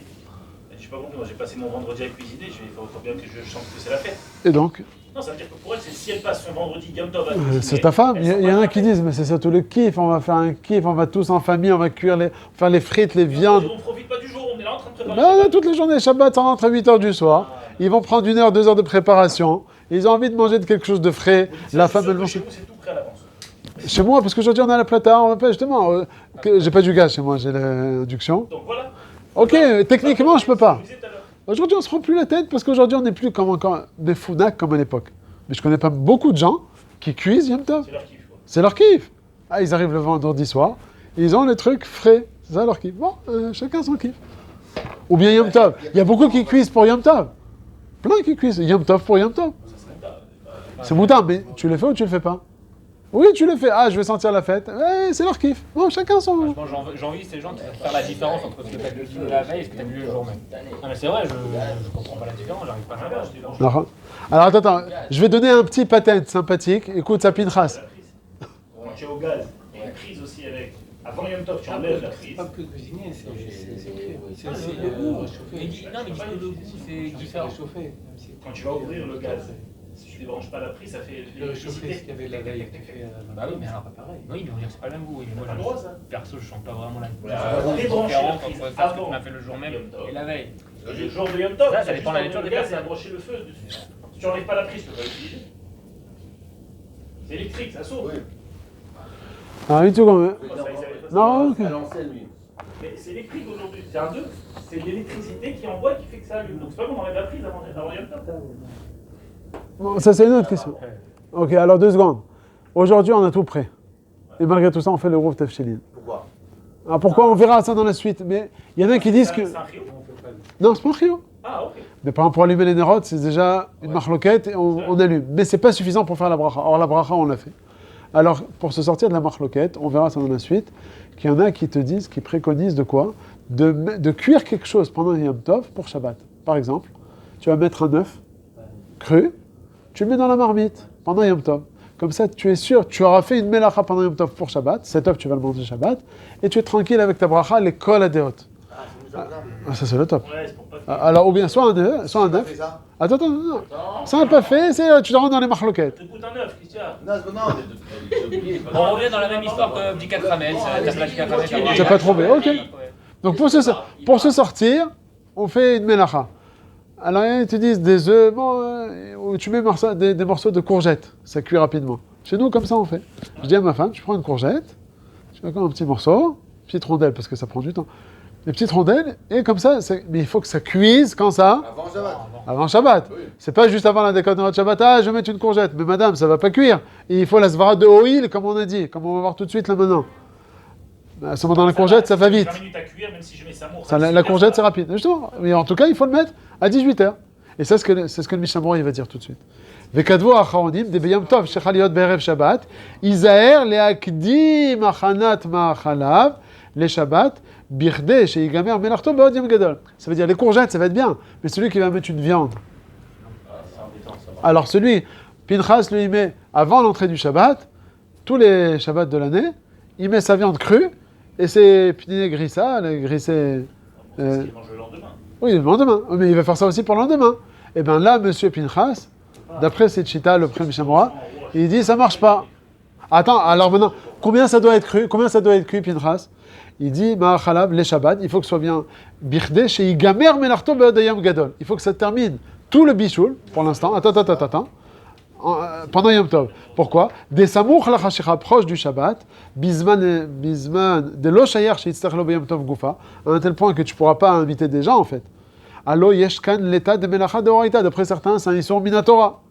je sais pas compris, moi j'ai passé mon vendredi à cuisiner, je vais faire autant bien que je sente que c'est la fête. Et donc, Non, ça veut dire que pour elle, c'est si elle passe son vendredi Yom Tov à cuisiner. c'est ta femme. elle Il sent y en pas a la qui fête. disent, mais c'est surtout le kiff. On va faire un kiff, on va tous en famille, on va cuire faire les frites, les viandes. On profite pas du jour, on est là en train de préparer. Ben, là, toute la journée, Shabbat, ça rentre à 8h du soir. Ils vont prendre 1 heure, 2 heures de préparation. Ils ont envie de manger de quelque chose de frais. La femme, elle mange. Chez vous, c'est tout prêt à l'avance. Chez moi, parce qu'aujourd'hui on a la plata, on va pas justement. J'ai pas du gaz chez moi, j'ai l'induction. Donc voilà. Ok, techniquement je peux pas. Je vous disais tout à l'heure. Aujourd'hui on se prend plus la tête parce qu'aujourd'hui on n'est plus comme des founacs comme à l'époque. Mais je connais pas beaucoup de gens qui cuisent Yom Tov. C'est leur kiff. Quoi. C'est leur kiff. Ah, ils arrivent le vendredi soir, ils ont les trucs frais. C'est ça leur kiff. Bon, chacun son kiff. Ou bien Yom Tov. Il y a beaucoup qui cuisent pour Yom Tov. Plein qui cuisent Yom Tov pour Yom Tov. C'est moutarde, mais tu le fais ou tu le fais pas? Oui, tu le fais. Ah, je vais sentir la fête. C'est leur kiff. Bon, chacun son. Franchement, j'envie ces gens qui savent faire la différence entre ce que tu as vu la veille et ce que tu as vu le jour même. Non, mais c'est vrai, je comprends pas la différence, j'arrive pas à savoir. Alors attends, je vais donner un petit patent sympathique. Écoute, ça Pinchas. Quand tu es au gaz, il y a une prise aussi avec. Avant Yom Tov, tu enlèves la prise. Pas que cuisiner, c'est cuire. C'est Non, aussi mais il réchauffer. dit que le goût c'est différent. Réchauffer, même si Quand tu vas ouvrir le gaz, si tu ne débranches pas la prise, ça fait le réchauffer, ce qu'il y avait la veille, qui fait Bah oui, mais alors pas pareil. Oui, mais on dirait que c'est pas le même goût. Oui, mais moi, T'as le droit, ça. perso, je sens pas vraiment la Débrancher la différence prise entre ça, ce que avant tu m'as fait le jour même Yom Tov. et la veille. Le jour de Yom Tov, Ça dépend de la nature du des gaz, c'est personnes. accrocher le feu dessus. Si tu n'enlèves pas la prise, tu peux pas l'utiliser. C'est électrique, ça saute. Oui. Ah, une seconde. Ça, ils avaient pas ça. Non, ok. À l'ancienne, lui. Mais c'est électrique aujourd'hui, c'est un 2. C'est l'électricité qui envoie qui fait que ça allume. Donc c'est pas qu'on enlève la prise avant Yom Tov. Bon, ça, c'est une autre question. Ok, alors 2 secondes. Aujourd'hui, on a tout prêt. Et malgré tout ça, on fait le Rouf Tefshilin. Pourquoi? Alors pourquoi? On verra ça dans la suite. Mais il y en a qui disent que. C'est un rio. Non, c'est pas un rio. Ah, ok. Mais par exemple, pour allumer les nérotes, c'est déjà une marloquette et on allume. Mais c'est pas suffisant pour faire la bracha. Or, la bracha, on l'a fait. Alors, pour se sortir de la marloquette, on verra ça dans la suite, qu'il y en a qui te disent, qui préconisent de quoi? De cuire quelque chose pendant Yom Tov pour Shabbat. Par exemple, tu vas mettre un œuf cru, tu le mets dans la marmite pendant Yom Tov. Comme ça, tu es sûr, tu auras fait une melacha pendant Yom Tov pour Shabbat, cet œuf, tu vas le manger Shabbat, et tu es tranquille avec ta bracha, les kol adéot. Ah, ça, c'est le top. Ouais, c'est pour pas que. Alors, ou bien soit un œuf, soit un T'as œuf. fait ça? Attends, non. Ça n'a pas fait, tu te rends dans les marloquettes. Tu goûtes un œuf, Christian. Non, mais j'ai oublié. On revient dans la même histoire que Bdikat Hametz. T'as pas Bdikat Hametz. T'as pas trouvé, ok. Donc pour se sortir, on fait une melacha. Alors ils te disent des œufs, ou tu mets des morceaux de courgettes, ça cuit rapidement. Chez nous, comme ça on fait. Je dis à ma femme, tu prends une courgette, tu mets comme un petit morceau, petite rondelle parce que ça prend du temps. Des petites rondelles, et comme ça, mais il faut que ça cuise quand ça? Avant Shabbat. Avant Shabbat. Oui. C'est pas juste avant la déconnade de Shabbat, je vais mettre une courgette. Mais madame, ça va pas cuire. Et il faut la svara de oil, comme on a dit, comme on va voir tout de suite là maintenant. À ce moment dans la courgette, ça va vite. 20 minutes à cuire, même si je mets ça mourt. La courgette, c'est rapide. Justement. Mais en tout cas, il faut le mettre à 18h. Et ça, c'est ce que le Mishnah Berurah, il va dire tout de suite. Vekadvu acharonim de beyom tov shechaliot be'erev Shabbat, izaher leakdim achanat ma'achalav le Shabbat, birde sheigamer melachto be'od yom gadol. Ça veut dire les courgettes, ça va être bien. Mais celui qui va mettre une viande Alors celui, Pinchas, lui, il met, avant l'entrée du Shabbat, tous les Shabbats de l'année, il met sa viande crue, et c'est pniné grissa, grissé... Parce qu'il mange le lendemain. Oui, le lendemain. Mais il va faire ça aussi pour le lendemain. Et bien là, monsieur Pinchas, d'après cette chita, le premier Shamora, il dit ça marche pas. Attends, alors maintenant, combien ça doit être cru, Pinchas? Il dit, Ma'achalab, les Shabbat, il faut que ce soit bien birde, chez Igamer Melarto Be'odayam Gadol. Il faut que ça termine tout le bichoul, pour l'instant. Attends. Pendant Yom Tov. Pourquoi? Des Samouch la Chashira, proche du Shabbat, Bizman, de lo Shayer, chez Yitztachlo Yom Tov Goufa, à un tel point que tu pourras pas inviter des gens, en fait. Allo Yeshkan, l'état de Melacha de Horaïta. D'après certains, c'est un Issour Minatora.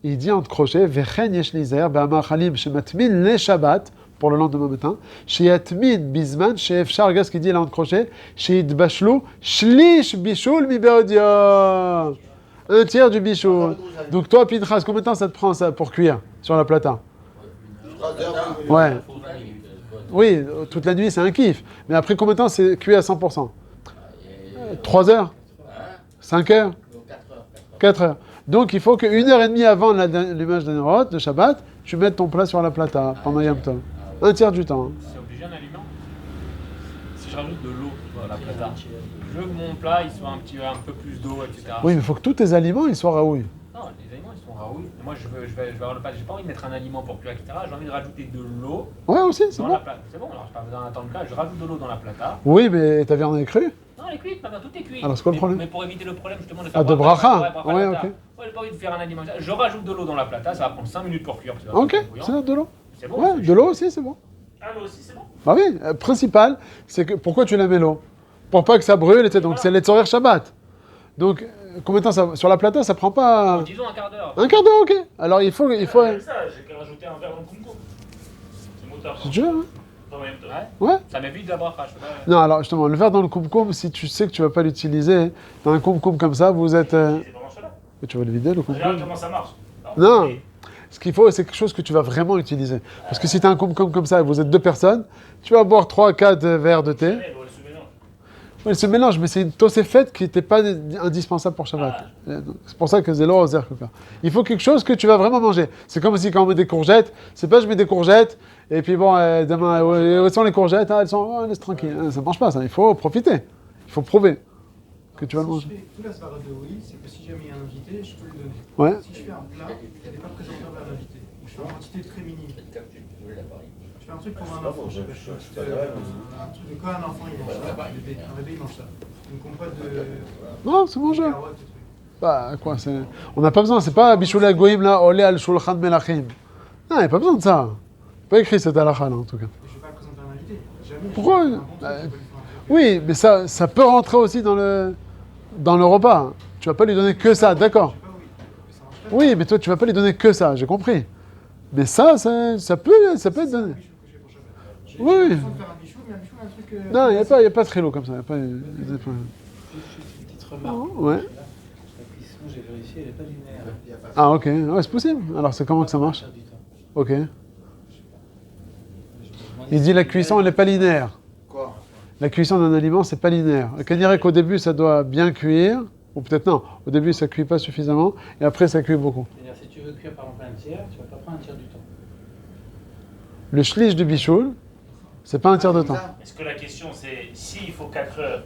Il dit entre crochets, Vechen Yesh Lizer, Be'amar Chalim, Shematmin, les Shabbat, pour le lendemain matin, chez Yatmin Bizman, chez Efchar, regarde ce qu'il dit là en crochet, chez Idbashlu, Shlish Bishul Mi Beodia. Un tiers du bichoul. Donc toi, Pinchas, combien de temps ça te prend ça pour cuire sur la plata? Ouais. Oui, toute la nuit c'est un kiff. Mais après combien de temps c'est cuit à 100%? 3 heures? 5 heures? 4 heures. Donc il faut qu'une heure et demie avant l'image de Nerot, de Shabbat, tu mettes ton plat sur la plata pendant Yom Tov. Un tiers du temps. C'est obligé un aliment. Si je rajoute de l'eau dans la plata, je veux que mon plat il soit un peu plus d'eau, etc. Oui, mais il faut que tous tes aliments ils soient raouilles. Non, les aliments ils sont raouilles. Moi je vais avoir le plat. J'ai pas envie de mettre un aliment pour cuire, etc. J'ai envie de rajouter de l'eau. Ouais, aussi, c'est dans bon. la plata. C'est bon, alors je n'ai pas besoin d'attendre le plat. Je rajoute de l'eau dans la plata. Oui, mais ta viande est crue? Non, elle est cuite, maintenant tout est cuit. Alors c'est quoi le problème? Mais pour éviter le problème justement de faire. Ah, de bracha. Ouais, ok. Moi j'ai pas envie de faire un aliment. Je rajoute de l'eau dans la plata, ça va prendre 5 minutes pour cuire. Ok, c'est de l'eau. C'est bon. Ouais, de l'eau aussi, c'est bon. Ah, l'eau aussi, c'est bon. Bah oui, principal, c'est que pourquoi tu la mets l'eau? Pour pas que ça brûle, etc. Donc c'est les Tzorer Shabbat. Donc combien de temps ça sur la plata, ça prend pas. Disons un quart d'heure. Un quart d'heure, ok. Alors il faut. Ça, j'ai qu'à rajouter un verre dans le kumkum. C'est motard. C'est dur, hein? En même temps. Ouais. Ça m'évite de la bracha. Non, alors justement, le verre dans le kumkum, si tu sais que tu vas pas l'utiliser, dans un kumkum comme ça, vous êtes. C'est pendant cela. Tu vas le vider le Regarde kumkum? comment ça marche. Non. Ce qu'il faut, c'est quelque chose que tu vas vraiment utiliser. Parce que si tu as un kumkum comme ça et vous êtes 2 personnes, tu vas boire 3-4 verres de thé. Elle se mélange. Oui, elle se mélange, mais c'est une toséfette qui n'était pas indispensable pour Shabbat. C'est pour ça que Zélo Ozer Koka. Il faut quelque chose que tu vas vraiment manger. C'est comme si quand on met des courgettes, c'est pas je mets des courgettes, et puis bon, demain, où sont les courgettes? Ah, elles sont, oh, laisse tranquille. Ça ne marche pas, ça. Il faut profiter. Il faut prouver que tu vas le manger. Si je fais tout la svara de oui, c'est que si jamais il y a un invité, je peux lui donner. Ouais. Si je fais un plat, il n'est pas présentable à l'invité. Je fais une quantité très minime. Je fais un truc pour un enfant. Je fais un truc de quoi un enfant il mange ça. Un bébé il mange ça. Donc on pas de. Non, c'est bon, carottes, des trucs. Bah, quoi, c'est... On n'a pas besoin, c'est pas Bishoula Goïm là, Olé al Shulchan Melachim. Non, il n'y a pas besoin de ça. Pas écrit cette halakha là en tout cas. Je ne vais pas le présenter à un invité. Jamais. Pourquoi Un bon truc, je peux lui faire un truc. Oui, mais ça peut rentrer aussi dans le repas. Tu vas pas lui donner que ça, d'accord. Je sais pas, oui. Mais ça marche pas. Oui, mais toi tu vas pas lui donner que ça, j'ai compris. Mais ça peut être donné. Bichou que j'ai pour Shabbat. J'ai Oui. l'impression de faire un bichou, mais un bichou, un truc. Non, il n'y a pas de trilo comme ça. Y a pas, Juste une petite remarque. Ouais. La cuisson, j'ai vérifié, elle n'est pas linéaire. Ah ok, ouais, c'est possible. Alors c'est comment que ça marche? Ok. Il dit la cuisson elle n'est pas linéaire. Quoi? La cuisson d'un aliment c'est pas linéaire. On dirait qu'au début ça doit bien cuire, ou peut-être non. Au début ça cuit pas suffisamment, et après ça cuit beaucoup. C'est-à-dire, si tu veux cuire par exemple un tiers, tu vas pas prendre un tiers du temps. Le shlish du bichoul, c'est pas un tiers de temps. Est-ce que la question c'est s'il faut 4 heures,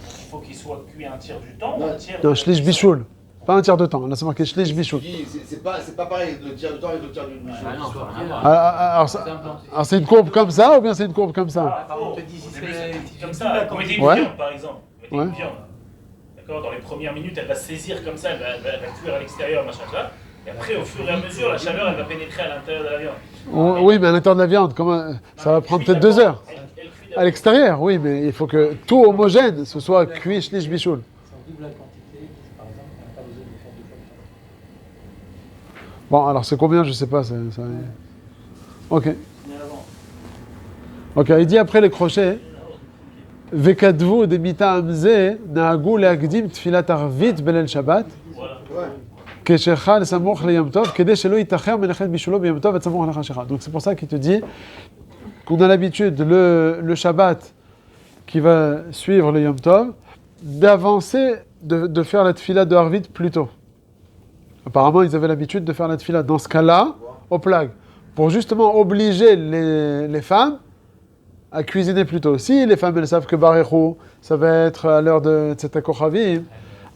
il faut qu'il soit cuit un tiers du temps ou Non, un tiers Non, de shlish cuisson? bichoul. Pas un tiers de temps. Là c'est marqué shlish bichoul. Je dis, c'est pas pareil, le tiers du temps et le tiers du bichou. Ah non, ça n'a rien à voir. Alors c'est une courbe comme ça ou bien c'est une courbe comme ça? Ah, on te dit si au début, c'est comme ça, vous mettez une Ouais. viande par exemple. Vous mettez Ouais. une viande. D'accord, dans les premières minutes, elle va se saisir comme ça, elle va cuire à l'extérieur, machin, ça. Et après, au fur et à mesure, la chaleur, elle va pénétrer à l'intérieur de la viande. Oui, mais à l'intérieur de la viande, comment ça va prendre peut-être 2 heures. Elle cuit À l'extérieur, oui, mais il faut que tout homogène, ce soit cuit shlish bichoul. sans double la quantité, par exemple, on n'a pas besoin de faire 2 fois le temps. Bon, alors c'est combien? Je sais pas. Ok. Ok, il dit après les crochets. Vekadvu de mita amze naagu leagdim tfilat arvit belel Shabbat. Voilà. Ouais. Keshechal samoch leyom tov kedei shelo yitacher menachet bishulo beyom tov et samoch lechashecha. Donc c'est pour ça qu'il te dit qu'on a l'habitude le Shabbat qui va suivre le Yom Tov d'avancer, de faire la tfila de Arvit plus tôt. Apparemment, ils avaient l'habitude de faire la tefila dans ce cas-là, au plag, pour justement obliger les femmes à cuisiner plus tôt. Si les femmes, elles savent que Barechou, ça va être à l'heure de Tzeta Kochavim,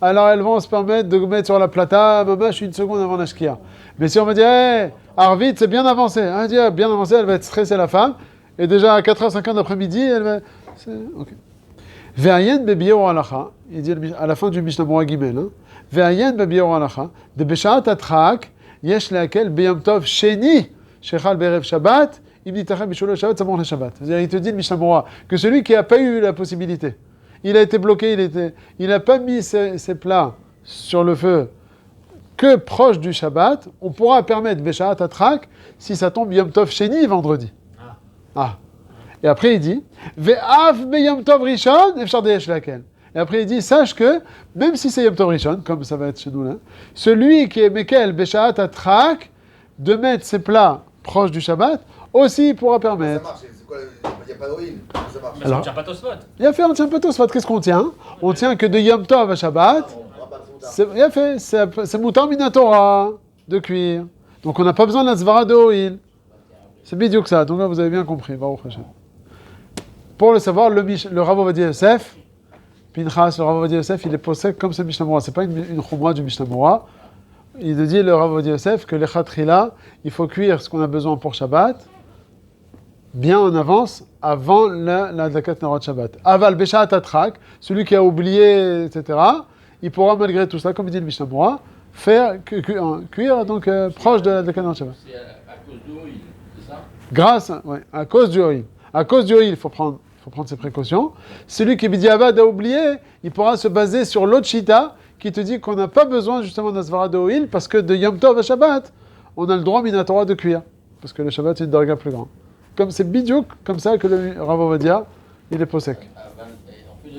alors elles vont se permettre de mettre sur la plata, mamash, une seconde avant la shkia. Mais si on va dire, hey, Arvit, c'est bien avancé, hein, bien avancé, elle va être stressée, la femme, et déjà à 4h, 5h d'après-midi, elle va... Ok. Ve'ayen bebiyor halacha, il dit à la fin du Mishnah Moura Gimel, hein, Ve'ayen bebiyor halacha, de beshaat atrak, yesh leakel beyom tov sheni, shechal berev Shabbat, im nitachal bisholo Shabbat, ça le Shabbat. C'est-à-dire, il te dit le Mishnah Moura que celui qui n'a pas eu la possibilité, il a été bloqué, il n'a pas mis ses plats sur le feu que proche du Shabbat, on pourra permettre beshaat atrak si ça tombe Yom Tov Sheni vendredi. Ah. Et après il dit Ve'av beyom tov rishon efshar deyesh lakel. Et après il dit sache que même si c'est Yom Tov Rishon, comme ça va être chez nous là, celui qui est mekel beshaat atrak de mettre ses plats proches du Shabbat aussi il pourra permettre. Ça marche, c'est quoi? Il n'y a pas d'oïl. Ça marche. Mais on tient pas Tosfot. Il a fait, on tient pas Tosfot. Qu'est-ce qu'on tient? On tient que de Yom Tov à Shabbat. Il a fait, c'est Moutar Minatora de cuire. Donc on n'a pas besoin de la Zvara de Oil. C'est bidiouk ça. Donc là vous avez bien compris. Baruch Hashem. Pour le savoir, le Rav Ovadia Yosef, Pinchas, le Rav Ovadia Yosef, il est possède comme ce Mishnah Moura. C'est pas une chumra du Mishnah Moura. Il dit le Rav Ovadia Yosef que les chatrila, il faut cuire ce qu'on a besoin pour Shabbat bien en avance, avant la Dakat Narot Shabbat. Aval Beshat Atrak, celui qui a oublié, etc., il pourra malgré tout ça, comme dit le Mishnah Moura, faire cuire donc proche de la Dakat Narot Shabbat. C'est à cause de l'huile, c'est ça? Grâce, ouais, à cause du oil. À cause du oil, il faut prendre ses précautions. Celui qui Bidiavad a oublié, il pourra se baser sur l'autre Shita qui te dit qu'on n'a pas besoin justement d'Asvara de oil parce que de Yom Tov à Shabbat, on a le droit Minatora de cuire. Parce que le Shabbat, c'est une darga plus grande. Comme c'est bidiouk, comme ça que le Rav Ovadia, il est posek. En fait,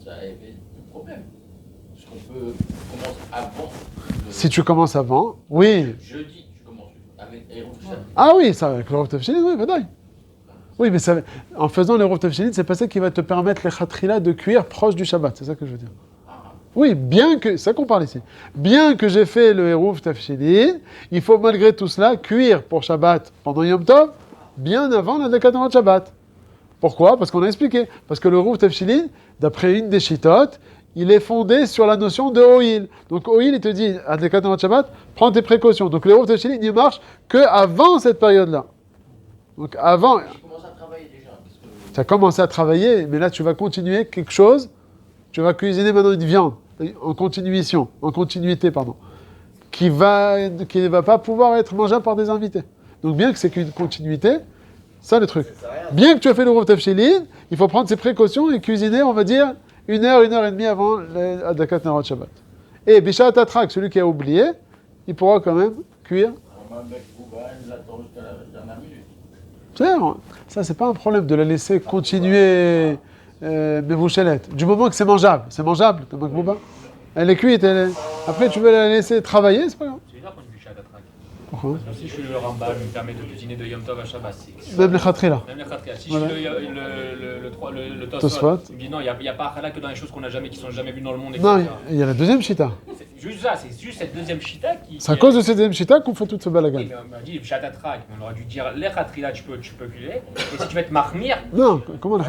ça évite le problème. Parce qu'on peut commencer avant. Si tu commences avant, oui. Jeudi, tu commences avec les Eruv Tafshilin. Ah oui, ça avec le Eruv Tafshilin, oui, badaï. Oui, mais ça, en faisant les Eruv Tafshilin, c'est pas ça qui va te permettre les chatrila de cuire proche du Shabbat, c'est ça que je veux dire. Oui, bien que, c'est ça qu'on parle ici, bien que j'ai fait le Eruv Tafshilin, il faut malgré tout cela cuire pour Shabbat pendant Yom Tov, bien avant la Dakat Narot Shabbat. Pourquoi? Parce qu'on a expliqué. Parce que le Eruv Tafshilin, d'après une des Shitot, il est fondé sur la notion de Oil. Donc Oil, il te dit, à Dakat Narot Shabbat, prends tes précautions. Donc le Eruv Tafshilin, il marche qu'avant cette période-là. Donc avant... Tu commences à travailler déjà. Tu as commencé à travailler, mais là tu vas continuer quelque chose. Tu vas cuisiner maintenant une viande, en continuité, qui ne va pas pouvoir être mangeable par des invités. Donc bien que c'est qu'une continuité, ça le truc. Bien que tu as fait le Eruv Tafshilin, il faut prendre ses précautions et cuisiner, on va dire, 1 heure, 1 heure et demie avant la Dakat Narot Shabbat. Et Bishat Atrak, celui qui a oublié, il pourra quand même cuire. Ça, c'est pas un problème de la laisser continuer... mais vous chalette. Du moment que c'est mangeable, ta makbouba. Elle est cuite, après tu veux la laisser travailler, c'est pas grave. C'est bizarre qu'on dit Bishat Atrak. Pourquoi? Parce que si je suis le Rambam, il me permet de cuisiner de Yom Tov à Shabbat. Même les chatrila. Même les Khatrila. Si Voilà. je suis le Tosfot. il me dit non, il n'y a pas Achala que dans les choses qui sont jamais vues dans le monde. Non, etc. il y a la deuxième shita. C'est juste ça, c'est juste cette deuxième shita qui. C'est à cause de cette deuxième shita qu'on fait toute ce balagan. Oui, mais on m'a dit Bishat Atrak, on aurait dû dire les Khatrila, tu peux cuire. Et si tu veux être mahmir. Non, comment le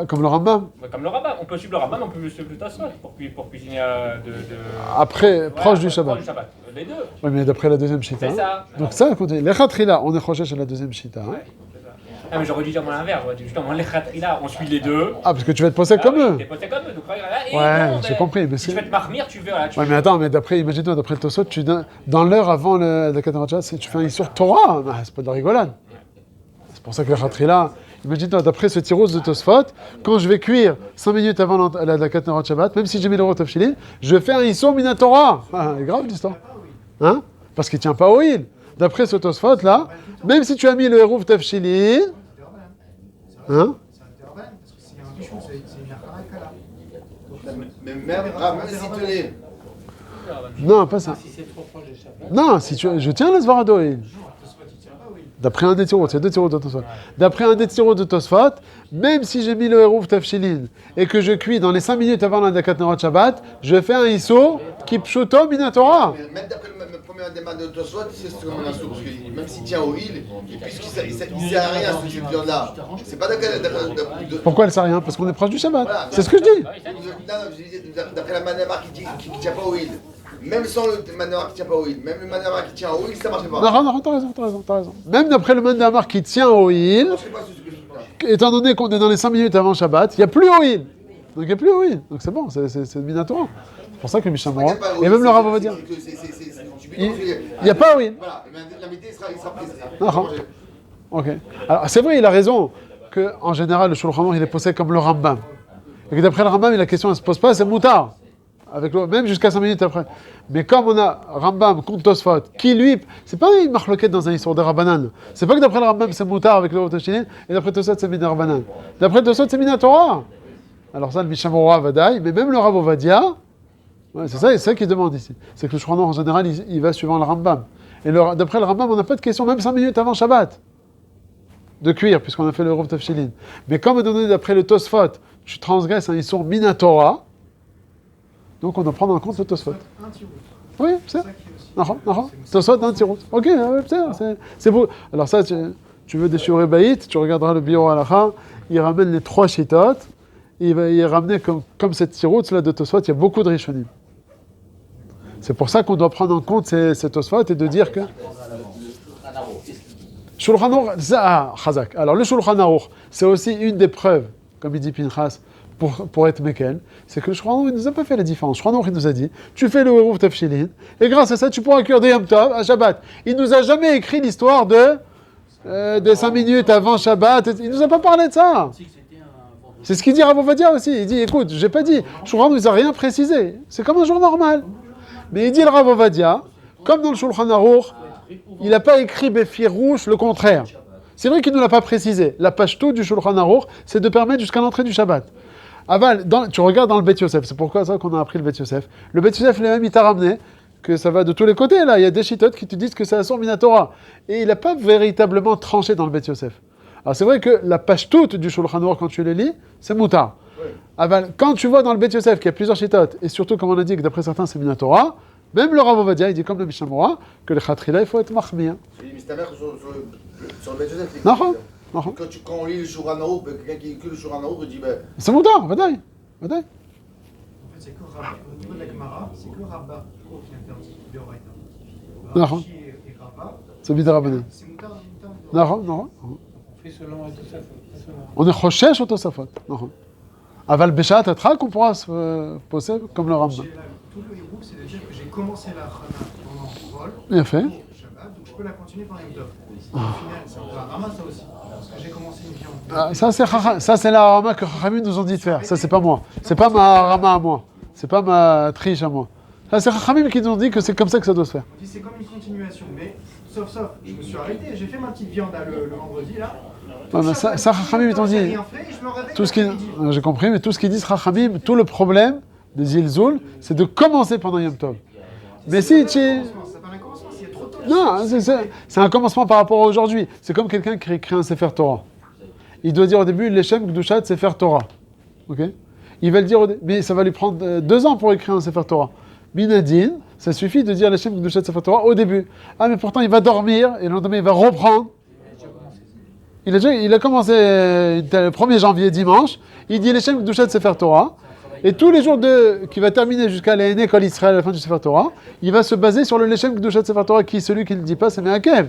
comme le Rambam. Comme le Rambam, on peut suivre le Rambam, on peut suivre le Tosfot pour cuisiner Après, proche du Shabbat. Les deux. Oui, mais d'après la deuxième shita. C'est ça. Donc ça, quand les chatrila, on est proche à la deuxième shita. Ouais, c'est ça. Ah, mais j'aurais dû dire mon inverse, j'aurais dit justement les Khatrila, on suit les deux. Ah, parce que tu vas être posé comme eux. T'es posé comme eux, donc Ouais, j'ai compris. Mais si tu veux te marmir, tu verras. Ouais, mais attends, mais imagine-toi, d'après le Tosfot, dans l'heure avant la Dakat Narot Shabbat, tu fais un Issur Torah. Ah, c'est pas de la rigolade. C'est pour ça que les chatrila. Imagine-toi, d'après ce tiros de Tosfot, quand je vais cuire 5 minutes avant la Dakat Narot Shabbat, même si j'ai mis le Eruv Tafshilin, je fais un Issur Minatora. Ah, c'est grave l'histoire. Hein? Parce qu'il ne tient pas au il. D'après ce Tosfot là, même si tu as mis le Eruv Tafshilin, hein? C'est un terrain, parce que c'est un bichon, c'est une harakala. Mais même si tu l'es. Non, pas ça. Si c'est trop proche de Shabbat. Non, si je tiens la Svara d'Oil. Non, Tosfot, il tient pas, oui. D'après un des tirots, c'est deux tirots de Tosfot. D'après un des tirots de Tosfot, même si j'ai mis le Eruv Tafshilin et que je cuis dans les 5 minutes avant l'Adakat Nerot Shabbat, je fais un Issur qui pshuto minatora. Même d'après le premier débat de Tosfot, c'est ce qu'on a sous, parce que même s'il tient au il, puisqu'il ne sert à rien ce viande-là. C'est pas d'accord. Pourquoi elle sert à rien? Parce qu'on est proche du Shabbat. Voilà. C'est ce que je dis. Non, je disais, d'après la manamar qui ne tient pas au il, même sans le manamar qui ne tient pas au il, même le manamar qui tient au il, ça ne marche pas. Non, t'as raison. Même d'après le mandamar qui tient au il, étant donné qu'on est dans les 5 minutes avant Shabbat, il n'y a plus au il. Donc il n'y a plus au il. Donc c'est bon, c'est minatoire. C'est pour ça que Mishamora, et même le Rav va dire, il n'y a pas au il. Voilà, l'invité sera prise. Ok. Alors c'est vrai, il a raison qu'en général, le Shulchan Aruch, il est posé comme le Rambam. Et que d'après le Rambam, la question ne se pose pas, c'est moutard. Même jusqu'à 5 minutes après. Mais comme on a Rambam contre Tosfot, qui lui, c'est pas une marloquette dans un histoire de Rabbanan. C'est pas que d'après le Rambam, c'est moutard avec le Eruv Tafshilin, et d'après Tosfot, c'est Mina Rabbanan. D'après Tosfot, c'est Mina Torah. Alors ça, le Mishamora Vadaï, mais même le Rav Ovadia, ouais, c'est ça qu'il demande ici. C'est que le Shulchan Aruch, en général, il va suivant le Rambam. Et d'après le Rambam, on n'a pas de question, même 5 minutes avant Shabbat, de cuire, puisqu'on a fait le Eruv Tafshilin. Mais comme donné d'après le Tosfot, tu transgresses un Issur Mina Torah, donc on doit prendre en compte le Tosfot. Un tirout. Oui, c'est ça. Tosfot, un tirout. Ok, c'est beau. Alors ça, tu veux des shiurei bayit, tu regarderas le Biur Halacha, il ramène les 3 shitot, il va ramener comme cette tirout là de Tosfot, il y a beaucoup de rishonim. C'est pour ça qu'on doit prendre en compte ces Tosfot et de dire que... Shulchan Aruch, Chazak. Alors le Shulchan Aruch, c'est aussi une des preuves, comme il dit Pinchas, pour être Mekel, c'est que le Shulchan Aruch ne nous a pas fait la différence. Le Shulchan Aruch, il nous a dit, tu fais le Eruv Tafshilin, et grâce à ça, tu pourras cuire des Yom Tov à Shabbat. Il nous a jamais écrit l'histoire des 5 minutes avant Shabbat. Il nous a pas parlé de ça. C'est ce qu'il dit Rav Ovadia aussi. Il dit, écoute, j'ai pas dit, le Shulchan Aruch nous a rien précisé. C'est comme un jour normal. Mais il dit le Rav Ovadia, comme dans le Shulchan Aruch, il n'a pas écrit Befirouche le contraire. C'est vrai qu'il ne l'a pas précisé. La pashto du Shulchan Aruch, c'est de permettre jusqu'à l'entrée du Shabbat. Aval, tu regardes dans le Bet Yosef, c'est pourquoi ça qu'on a appris le Bet Yosef. Le Bet Yosef, lui-même, il t'a ramené que ça va de tous les côtés, là. Il y a des chitotes qui te disent que c'est Asur Minatora. Et il n'a pas véritablement tranché dans le Bet Yosef. Alors c'est vrai que la pashtout du Shulchan Aruch, quand tu les lis, c'est moutar. Aval, quand tu vois dans le Bet Yosef qu'il y a plusieurs chitotes, et surtout, comme on a dit, que d'après certains, c'est Minatora, même le Rav Ovadia, il dit comme le Mishamora, que le Khatrila, il faut être mahmir. Sur le Bet Yosef, quand on lit le Shulchan Aruch, quelqu'un qui écoute le Shulchan Aruch, il dit c'est moutar, vadaï. En fait, c'est que au niveau de la Gemara, c'est que Rabba qui interdit de Horaïta. Rashi et Rabba, c'est Bidarabanan. C'est moutar. Non. On fait selon la Tosafot. On est choshesh au Tosafot. Aval Beshat Atra qu'on pourra se poser comme le Rambam. Tout le héros, c'est de dire que j'ai commencé la Chana pendant le vol. Bien fait. Pour Shabbat, donc je peux la continuer pendant Yom Tov. Au final, c'est un Rama ça aussi. Parce que j'ai commencé une viande. Ça c'est la Rama que Chachamim nous ont dit de faire. Ça c'est pas moi. C'est pas ma Rama à moi. C'est pas ma triche à moi. Ça c'est Chachamim qui nous ont dit que c'est comme ça que ça doit se faire. C'est comme une continuation, mais sauf, je me suis arrêté. J'ai fait ma petite viande le vendredi là. Ouais, mais ça Chachamim ils t'ont dit. Tout ce qui, j'ai compris, mais tout ce qu'ils disent Chachamim, tout le problème des Ilzoul, c'est de commencer pendant Yom Tov. Mais si tu... Non, c'est un commencement par rapport à aujourd'hui. C'est comme quelqu'un qui écrit un Sefer Torah. Il doit dire au début l'Eshem Gdushat Sefer Torah. Ok? Il va le dire, mais ça va lui prendre 2 ans pour écrire un Sefer Torah. Binadin, ça suffit de dire l'Eshem Gdushat Sefer Torah au début. Ah, mais pourtant il va dormir et le lendemain il va reprendre. Il a commencé le 1er janvier, dimanche. Il dit l'Eshem Gdushat Sefer Torah. Et tous les jours qui va terminer jusqu'à l'école Israël à la fin du Sefer Torah, il va se baser sur le Leshem Gdushat Sefer Torah, qui celui qui ne le dit pas, c'est Me'akev.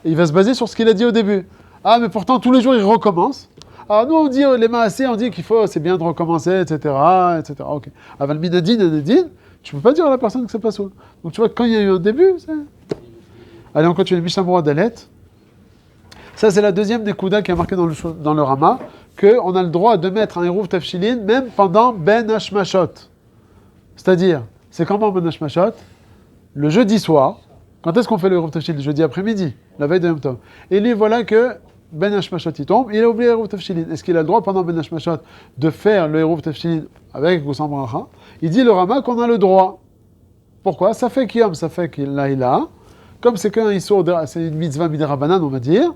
Il va se baser sur ce qu'il a dit au début. Ah, mais pourtant, tous les jours, il recommence. Alors nous, on dit, les Maasé, on dit c'est bien de recommencer, etc. Ok. Aval Minadin, Anadin, tu ne peux pas dire à la personne que c'est pas ça. Donc tu vois, quand il y a eu un début, c'est... Allez, on continue. Mishamura Dalet. Ça, c'est la deuxième Nekuda qui est marquée dans le Rama, qu'on a le droit de mettre un Eruv Tafshilin même pendant Ben Hashmashot. C'est-à-dire, c'est comment Ben Hashmashot? Le jeudi soir. Quand est-ce qu'on fait le Eruv Tafshilin? Le jeudi après-midi, la veille de Yom Tov. Et lui, voilà que Ben Hashmashot, il tombe, il a oublié le Eruv Tafshilin. Est-ce qu'il a le droit pendant Ben Hashmashot de faire le Eruv Tafshilin avec ou sans bracha? Il dit le Rama qu'on a le droit. Pourquoi? Ça fait Kiyom, ça fait qu'il a. comme c'est qu'un issour, c'est une mitzvah midirabanan, on va dire,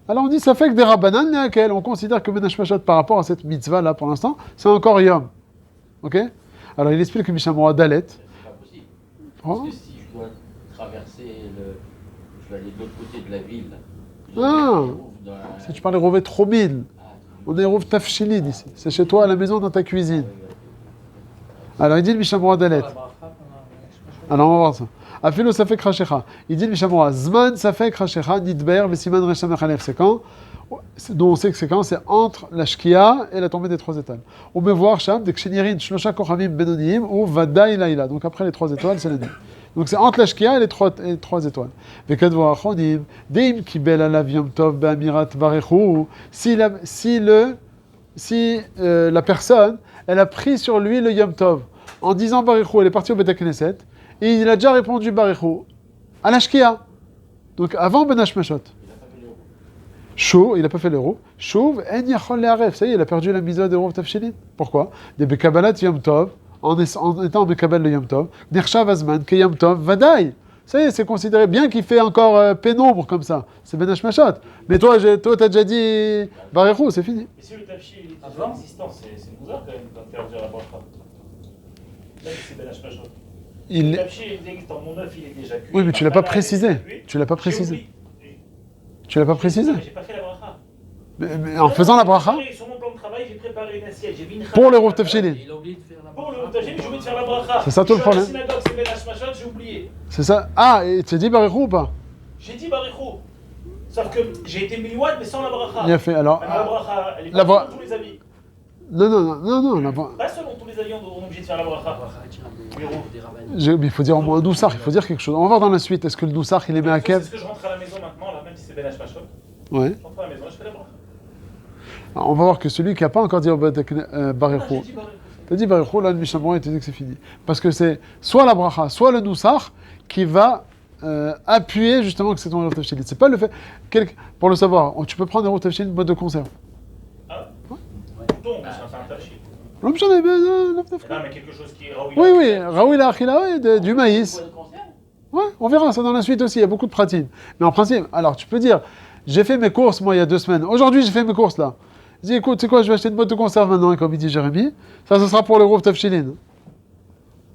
alors on dit ça fait que des rabanan n'est à quel. On considère que Ben Hashmashot par rapport à cette mitzvah là pour l'instant, c'est encore Yom. Ok? Alors il explique que Mishamora Dalet. C'est pas possible. Oh. Parce que si je dois traverser je vais aller de l'autre côté de la ville. Si tu parles de Rouvet Tromil, on est Rouv Tafshilid ici. C'est chez toi à la maison dans ta cuisine. Alors il dit le Mishamora Dalet. Alors on va voir ça. Afilo Safek Rashecha. Il dit le Mishamora Zman Safek Rashecha Nidber Vesiman Resha Mechalef. C'est quand? Dont on sait que c'est quand? C'est entre la Shkia et la tombée des 3 étoiles. On peut voir Sham, dès que Shenirin, Shlosha Kochavim Benonim, ou Vadaï Laïla. Donc après les 3 étoiles, c'est la nuit. Donc c'est entre la Shkia et les 3 étoiles. Vekadvo Achonim, Deim Kibel Alav Yom Tov Be'amirat Barechu. Si la personne, elle a pris sur lui le Yom Tov, en disant Barechu, elle est partie au Beth Knesset, et il a déjà répondu Barechu, à la Shkia. Donc avant Ben Hashmashot. Chouv, il n'a pas fait l'euro. Chouv, en yachol le'aref. Ça y est, il a perdu la mitzvah de Rov Tafshilin. Pourquoi? Des Bekabalat Yom Tov, en étant en Bekabal le Yom Tov, Nershav Azman, ke Yom Tov, Vadaï. Ça y est, c'est considéré bien qu'il fait encore pénombre comme ça. C'est Ben Hashmashot. Mais toi, t'as déjà dit Barechu, c'est fini. Et si le Tafshil est déjà existant, c'est bizarre quand même de faire dire la bracha. Là, c'est Ben Hashmashot. Le Tafshil est existant, mon œuf il est déjà cuit. Oui, mais tu l'as pas précisé. Tu l'as pas précisé. Tu l'as pas précisé. J'ai pas fait la bracha. Mais en faisant la bracha. Sur mon plan de travail, j'ai préparé une assiette. J'ai mis une pour le Rov Tafshilin. Il a oublié de faire la Pour le Rov Tafshilin, j'ai oublié de faire la bracha. C'est ça tout le problème. Je suis à la synagogue, c'est Ben Hashmashot, j'ai oublié. C'est ça. Ah, et tu as dit Barechu ou pas? J'ai dit Barechu. Sauf que j'ai été miouad, mais sans la bracha. Il a fait. Alors. La bracha, elle est la pas selon tous les avis. Non. La Pas selon tous les avis, on est obligé de faire la bracha. Mais il faut dire au moins un doussar, il faut dire quelque chose. On va voir dans la suite, est-ce que le doussar il est Me'akev? Est-ce que je rentre à la maison maintenant, là, même si c'est Ben Hashmashot? Ouais. Je rentre à la maison, je fais la bracha. Alors, on va voir que celui qui n'a pas encore dit Barechu, tu as dit Barechu, là le Mishamora il te dit que c'est fini. Parce que c'est soit la bracha, soit le doussar qui va appuyer justement que c'est ton Rov Tafshilin. C'est pas le fait. Pour le savoir, tu peux prendre un Rov Tafshilin boîte de conserve. Ah ouais? Donc, c'est un Tafshil. Non, mais quelque chose qui est oui, Raoui la Achila, du maïs. Ouais, on verra ça dans la suite aussi, il y a beaucoup de pratiques. Mais en principe, alors tu peux dire, j'ai fait mes courses moi il y a 2 semaines. Aujourd'hui j'ai fait mes courses là. Je dis écoute, c'est quoi, je vais acheter une boîte de conserve maintenant, comme il dit Jérémy. Ça sera pour le Rov Tafshilin.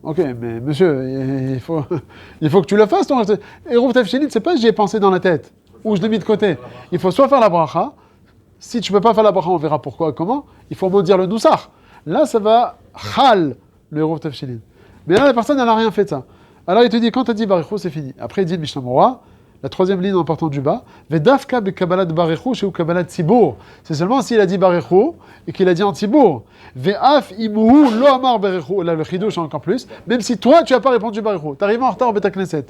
Ok, mais monsieur, il faut que tu le fasses ton et Rov Tafshilin, c'est pas j'y ai pensé dans la tête, ou je l'ai mis de côté. Il faut soit faire la bracha, si tu peux pas faire la bracha, on verra pourquoi, comment, il faut dire le doussar. Là, ça va chal, le Rov Tafshilin. Mais là, la personne, elle n'a rien fait de ça. Alors, il te dit, quand tu as dit Barechu, c'est fini. Après, il dit le Mishnah Mora, la 3e ligne en partant du bas, Vedafka be Kabbalat Barechu, chez Kabbalat Tzibour. C'est seulement s'il a dit Barechu et qu'il a dit en Tzibour. Ve'af imuhu lo amar Barechu. Là, le chidouche encore plus. Même si toi, tu n'as pas répondu Barechu. Tu arrives en retard au Beta Knesset.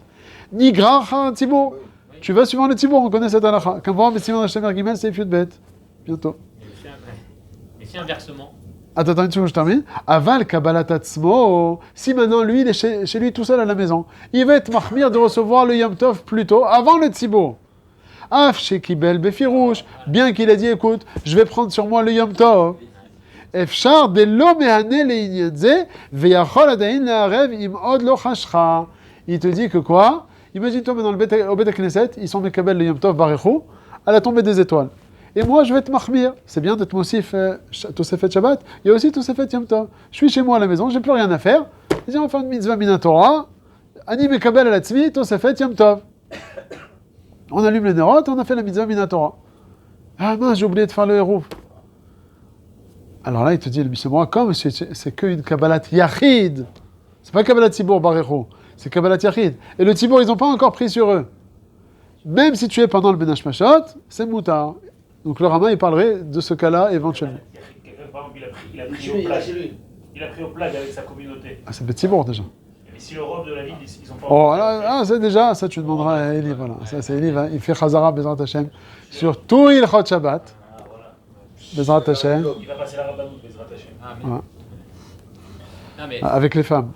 Nigra Tzibour. Tu vas suivant le Tzibour, on connaît cette halakha. Quand on va Simon Hashem Gimel, c'est Fiut Bet. Bientôt. Et si inversement? Attends, une seconde, je termine. Aval Kabbalat Atzmo. Si maintenant, lui, il est chez lui tout seul à la maison, il va être mahmir de recevoir le Yom Tov plus tôt, avant le Tzibour. Af Shekibel Befirouche. Bien qu'il ait dit, écoute, je vais prendre sur moi le Yom Tov. Efshar de lo mehane le'inyanze, ve'yachol adayin le'arev im od lo chashcha. Il te dit que quoi? Imagine-toi maintenant au Beth Knesset, ils sont mekabel le Yom Tov Barechu, à la tombée des étoiles. Et moi, je vais te mahmir. C'est bien d'être moussif Tosefet Shabbat. Il y a aussi Tosefet Yom Tov. Je suis chez moi à la maison, j'ai plus rien à faire. Je dis, on va faire une mitzvah minatora. Ani mekabel al atzmi, Tosefet Yom Tov. On allume les nérotes, on a fait la mitzvah minatora. Ah mince, j'ai oublié de faire le héros. Alors là, il te dit, le Mishnah, comme c'est qu'une Kabbalat Yachid. C'est pas Kabbalat Tzibour Barechu. C'est Kabbalat Yachid. Et le Tzibour, ils n'ont pas encore pris sur eux. Même si tu es pendant le Ben Hashmashot, c'est moutar. Donc le Rama, il parlerait de ce cas-là éventuellement. Par exemple, il a pris au plague avec sa communauté. Ah, c'est le Tzibour déjà. Mais si le robe de la ville, ils ont pas... Oh, là, c'est déjà, ça tu demanderas à Eli, voilà. Ça c'est Eli, il fait Chazara Bezrat Hashem sur tout Ilchot Shabbat. Bezrat Hashem. Il va passer la Rabbanout, Bezrat Hashem. Voilà. Non, mais... Avec les femmes.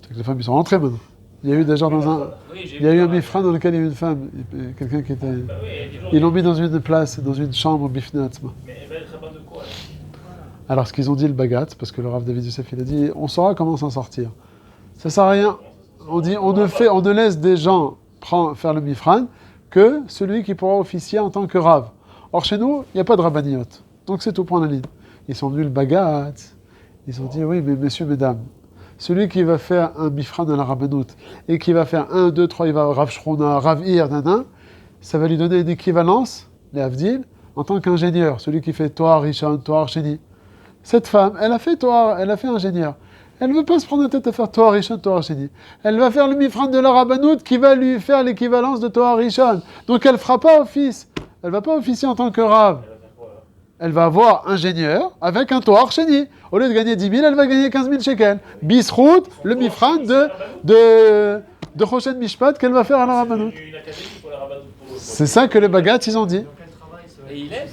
Avec les femmes, ils sont rentrés maintenant. Il y a eu déjà dans un... Il y a eu un mifran dans lequel il y a eu une femme, quelqu'un qui était... Ils l'ont mis dans une place, dans une chambre, bifnei atzma. Mais elle va être rabbin de quoi? Alors ce qu'ils ont dit le Bagat, parce que le Rav David Youssef il a dit, on saura comment s'en sortir. Ça sert à rien. On dit, on ne laisse des gens faire le mifran que celui qui pourra officier en tant que Rav. Or, chez nous, il n'y a pas de Rabbaniot. Donc, c'est tout point la ligne. Ils sont venus le Bagat. Ils ont dit, oui, mais messieurs, mesdames, celui qui va faire un mifran à la Rabbanout et qui va faire 1, 2, 3, il va Rav Shrona, Rav Ir, nana, ça va lui donner une équivalence, les Avdil, en tant qu'ingénieur, celui qui fait Toar Rishon, Toar Sheni. Cette femme, elle a fait ingénieur. Elle ne veut pas se prendre la tête à faire Toar Rishon, Toar Sheni. Elle va faire le mifran de la Rabbanout qui va lui faire l'équivalence de Toar Rishon. Donc elle ne fera pas office. Elle ne va pas officier en tant que Rav. Elle va avoir ingénieur avec un Toar Sheni. Au lieu de gagner 10 000, elle va gagner 15 000 shekels. Bisrout, le mifran de Choshen Mishpat qu'elle va faire à la Rabbanout. C'est ça que les Bagat, ils ont dit. Et il est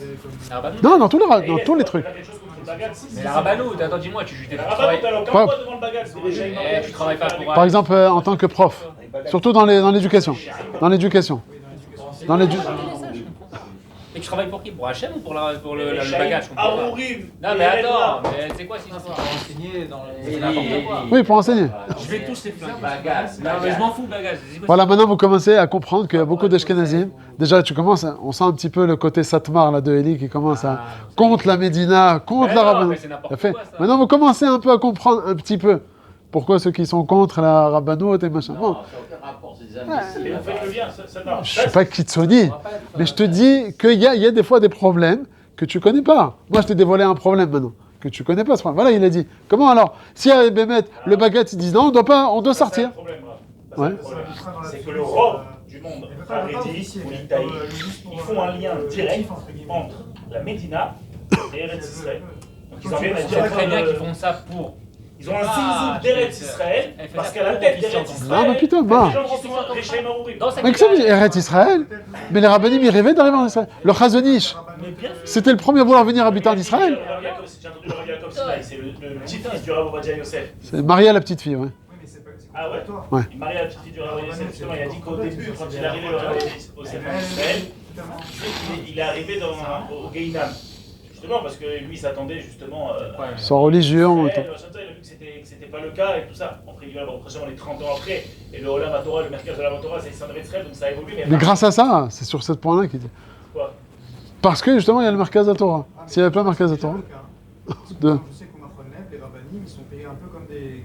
Non, dans tous les trucs. Mais la Rabbanout, attends, dis-moi, tu juges des La Rabbanout, elle a aucun poids devant le bagage. tu travailles pas pour... Par exemple, en tant que prof. Surtout dans l'éducation. Et tu travailles pour qui? Pour HM ou pour le bagage? Non mais attends, mais tu sais quoi si Pour enseigner dans les... n'importe quoi. Oui, pour enseigner. Je vais tous les faire bagage. Non mais je m'en fous bagage. Voilà, maintenant vous commencez à comprendre qu'il y a beaucoup d'Ashkenazim. Déjà, on sent un petit peu le côté Satmar là, de Eli qui commence à... contre la Médina, contre la Rabbanout. Maintenant vous commencez un peu à comprendre un petit peu pourquoi ceux qui sont contre la Rabbanout et machin. Bon. Je suis pas Kitsoni, mais je te dis qu'il y a des fois des problèmes que tu connais pas. Moi, je t'ai dévoilé un problème maintenant, que tu connais pas ce problème. Voilà, il a dit. Comment alors? Si à Bémet, le Bagat, ils disent non, on doit sortir. C'est que le roi du monde, Haredi ou l'Itaï, ils font un lien direct entre la Médina et Eretz Israël. Donc ils en viennent à dire très bien qu'ils font ça pour... Ils ont un zilzoul d'Eretz Israël parce qu'à la tête d'Eretz Israël, Non, mais putain, les gens qui sont Réchaïm Arourim. Mais que ça veut dire Eretz Israël? Mais les rabbinim, ils rêvaient d'arriver en Israël. Le Chazonish, c'était le premier à vouloir venir habiter en Israël. J'ai entendu le Rav Yaakov Sinai, c'est le petit-fils du Rav Ovadia Yosef. C'est marié à la petite fille, ouais. Ah ouais? Ouais. Il marié à la petite fille du Rav Ovadia Yosef, justement, il a dit qu'au début, quand il est arrivé au Rav Ovadia Yosef en Israël, il est arrivé au Gehinam. Justement, parce que lui, il s'attendait justement... Sans religion et tout. Il a vu que c'était pas le cas et tout ça. Après, il va prochainement les 30 ans après, et le Olam HaTorah, le mercage de la Torah, c'est Sandra Israël, donc ça a évolué. Mais grâce à ça, c'est sur ce point-là qu'il dit. Quoi? Parce que justement, il y a le mercage de la Torah. S'il n'y avait pas le mercage de la Torah. Je sais qu'au Machonnet, les rabbinim, ils sont payés un peu comme des...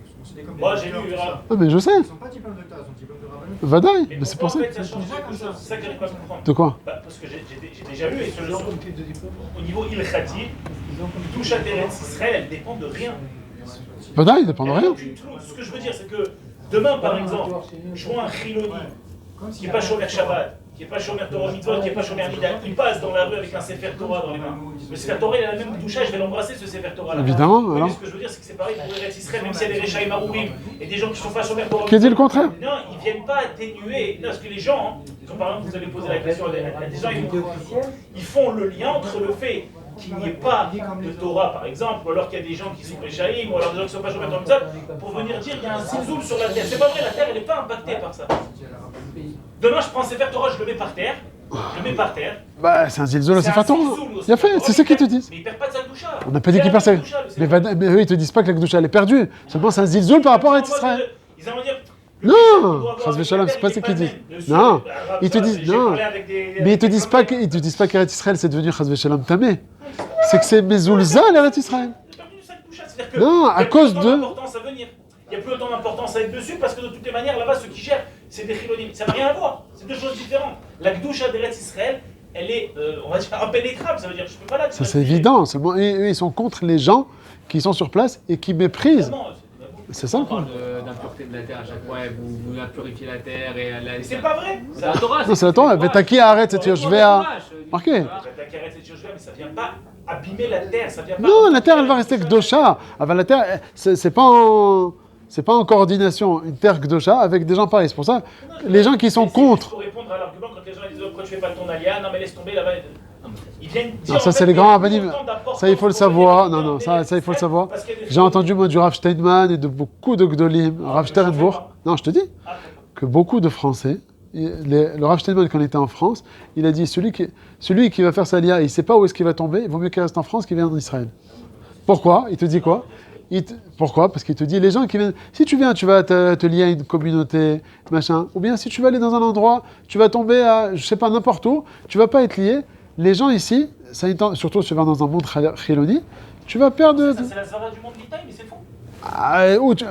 Moi, j'ai lu... Ah, mais je sais. Ils sont pas diplômes de tas, ils sont diplômes de rabbinut. Vadaï, mais c'est pour ça. En fait, ça change quelque chose, c'est ça que j'arrive pas à comprendre. De quoi? Parce que j'ai déjà lu, et au niveau ilchati, Douchat Eretz Israël, elle dépend de rien. Vadaï, il dépend de rien. Ce que je veux dire, c'est que demain, par exemple, je vois un Chiloni qui n'est pas Shomer Shabbat, qui n'est pas Shomer Torah Mitzvot, qui n'est pas Shomer Nida, il passe dans la rue avec un Sefer Torah dans les mains. Le Sefer Torah, il a la même doucha, je vais l'embrasser ce Sefer Torah là. Évidemment, Oui, alors. mais ce que je veux dire, c'est que c'est pareil pour Eretz Israël, même s'il y a des Rechaïm Arourim et des gens qui ne sont pas Shomer Torah. Qui a dit le contraire? Non, ils ne viennent pas atténuer. Non, parce que les gens, comme par exemple, vous avez posé la question à des gens, ils font le lien entre le fait qu'il n'y ait pas de Torah, par exemple, ou alors qu'il y a des gens qui sont Rechaïm, ou alors des gens qui ne sont pas Shomer Torah, pour venir dire qu'il y a un zilzoul sur la terre. C'est pas vrai, la terre, elle n'est pas impactée par ça. Demain, je prends un Sefer Torah, je le mets par terre. Bah, c'est un zilzoul, c'est pas Torah. Il a fait, c'est ce qu'ils te disent. Mais il perd pas de sa doucha. On n'a pas dit qu'il perd sa. Mais eux, ils te disent pas que la doucha, elle est perdue. Seulement, c'est un zilzoul par rapport à Israël. Ils vont dire. Non, Chas Veshalom, c'est pas ce qu'ils disent. Non, ils te disent non. Mais ils te disent pas qu'Eretz Israël c'est devenu Chas Veshalom tamé. C'est que c'est Mezoulza l'Eretz Israël. Non, à cause de. Il n'y a plus autant d'importance à être dessus parce que de toutes les manières, là-bas, ceux qui gèrent, c'est des chilonim. Ça n'a rien à voir. C'est deux choses différentes. La Gdusha d'Eretz Israël, elle est, on va dire, impénétrable. Ça veut dire, je peux pas la. Ça, c'est évident. Seulement, eux, ils sont contre les gens qui sont sur place et qui méprisent. C'est ça le problème. On parle d'impureté de la terre à chaque fois, vous impurifiez la terre et la... C'est pas vrai. C'est la Torah. Non, c'est la Torah. Vetaki arrête cette je vais à. Marqué. Vetaki arrête cette mais ça vient pas abîmer la terre. Ça vient pas. Non, la terre, elle va rester Gdosha. La terre, c'est pas en coordination une terre Gdosha avec des gens pareils. C'est pour ça, les gens qui sont contre. Pour répondre à l'argument quand les gens disent pourquoi tu fais pas ton alia, non mais laisse tomber là-bas. Ils viennent dire. Non, ça c'est les grands rabbinim. Ça il faut le savoir. Non, ça il faut le savoir. J'ai entendu moi du Rav Steinman et de beaucoup de Gdolim, Rav Sternbourg. Non, je te dis que beaucoup de Français. Le Rav Steinman, quand il était en France, il a dit celui qui va faire sa lia, il ne sait pas où est-ce qu'il va tomber, il vaut mieux qu'il reste en France qu'il vienne en Israël. Pourquoi? Il te dit quoi? Pourquoi? Parce qu'il te dit, les gens qui viennent, si tu viens, tu vas te lier à une communauté, machin, ou bien si tu vas aller dans un endroit, tu vas tomber à, je sais pas, n'importe où, tu vas pas être lié. Les gens ici, surtout si tu vas dans un monde chiloni, tu vas perdre... Ça, c'est la Zara du monde d'Italie, mais c'est faux.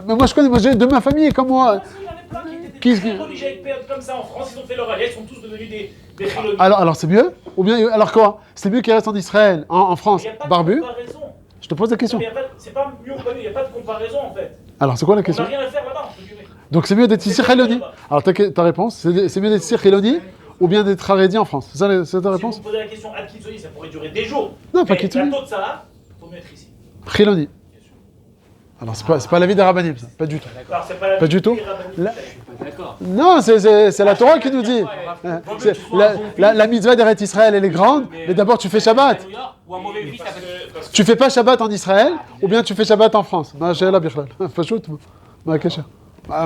Mais moi je connais, j'ai de ma famille comme moi. Il y en a plein qui étaient très religieux avec période comme ça en France, ils ont fait leur alliance, ils sont tous devenus des chilonis. Alors c'est mieux? Ou bien, alors quoi? C'est mieux qu'ils restent en Israël, en France, barbu? Je te pose la question. C'est pas mieux ou pas mieux, il n'y a pas de comparaison en fait. Alors c'est quoi la question? On n'a rien à faire là-bas, entre guillemets. Donc c'est mieux d'être ici chiloni? Alors ta réponse, c'est mieux d'être ici chiloni ou bien d'être haredi en France? C'est ta réponse? Si vous posez la question à Kitsoni, ça pourrait durer des jours. Non, pas Kitsoni. La taux de ça, il faut mieux être ici. Chiloni. Alors c'est pas l'avis des rabbinim, ça, pas du tout. D'accord, c'est pas Pas du tout. D'accord. Non, c'est la Torah qui nous dit. La mitzvah d'Eretz Israël, elle est grande, mais d'abord tu fais Shabbat. Ou un mauvais fils, ça peut... Tu fais pas Shabbat en Israël, ou bien tu fais Shabbat en France. Bah, j'ai la birchlal. Fachout. Bah, qu'est-ce que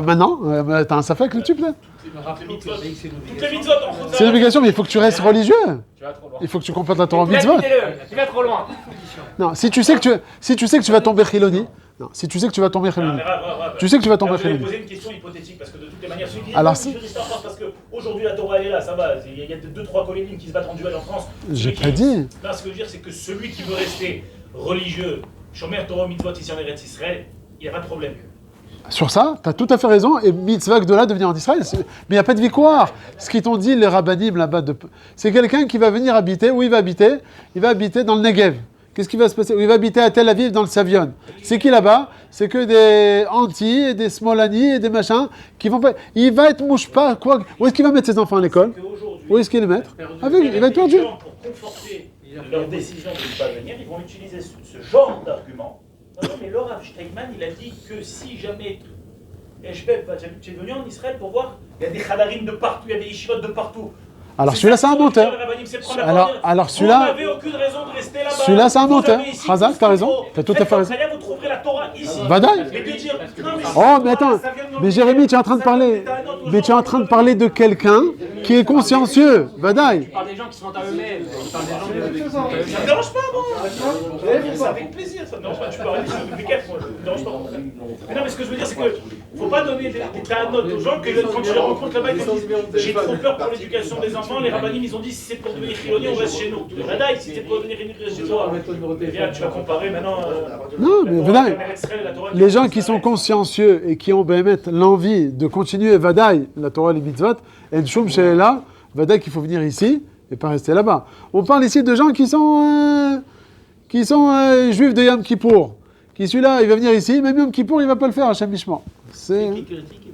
maintenant, t'as un safek là-dessus peut-être? Toutes les mitzvot en France. C'est une obligation, mais il faut que tu restes religieux. Tu vas trop loin. Il faut que tu complètes la Torah en mitzvot. Tu vas trop loin. Non, si tu sais que tu vas tomber chiloni, non, si tu sais que tu vas tomber chiloni, tu sais que tu vas tomber Je vais chiloni. poser une question hypothétique parce que de toutes les manières, celui qui Alors, dit parce qu'aujourd'hui la Torah elle est là, ça va. Il y a 2-3 collénies qui se battent en duel en France. J'ai pas dit. Non, ce que je veux dire, c'est que celui qui veut rester religieux, Shomer Torah Mitzvot ici en Eretz Israël, il n'y a pas de problème. Sur ça, tu as tout à fait raison, et mitzvah de là de venir en Israël, mais il n'y a pas de victoire. Ce qu'ils t'ont dit, les rabbanim là-bas, c'est quelqu'un qui va venir habiter, où il va habiter dans le Negev. Qu'est-ce qui va se passer? Il va habiter à Tel Aviv, dans le Savion. C'est qui là-bas? C'est que des Anti, et des Smolani, et des machins, qui vont pas... Il va être mouche-pas, quoi. Où est-ce qu'il va mettre ses enfants à l'école? Où est-ce qu'il les mettre? Il va être perdu. Pour conforter leur décision de ne pas venir, ils vont utiliser ce genre d'argument. Non, mais le Rav Steinman, il a dit que si jamais tu es venu en Israël pour voir, il y a des khadarim de partout, il y a des yeshivot de partout. Alors celui-là, c'est un menteur. Alors celui-là, celui-là, c'est un menteur. Razak, t'as raison. T'as tout à fait raison. Vous trouverez la Torah ici. Vadaï. Oh, mais attends. Mais Jérémy, tu es en train de parler. Mais tu es en train de parler de quelqu'un qui est consciencieux. Vadaï. Il parle des gens qui sont à eux-mêmes. Il parle des gens Ça me dérange pas, moi. C'est avec plaisir. Ça me dérange pas. Tu peux arrêter sur le public, moi. Ça me dérange pas. Mais non, mais ce que je veux dire, c'est que faut pas donner des notes aux gens que quand tu les rencontres là-bas, ils disent j'ai trop peur pour l'éducation des enfants. Les rabbinim, ils ont dit si c'est pour devenir chiloni, on reste chez nous. Vadaï, si c'est pour devenir chez toi, viens, tu vas comparer maintenant. Non, mais Vadaï, les gens qui sont consciencieux et qui ont l'envie de continuer Vadaï, la Torah, les mitzvot, et Shum Shelela, Vadaï qu'il faut venir ici et pas rester là-bas. On parle ici de gens qui sont juifs de Yom Kippour. Qui celui-là, il va venir ici, même Yom Kippour, il va pas le faire, Hachem Mishmor. C'est qui critique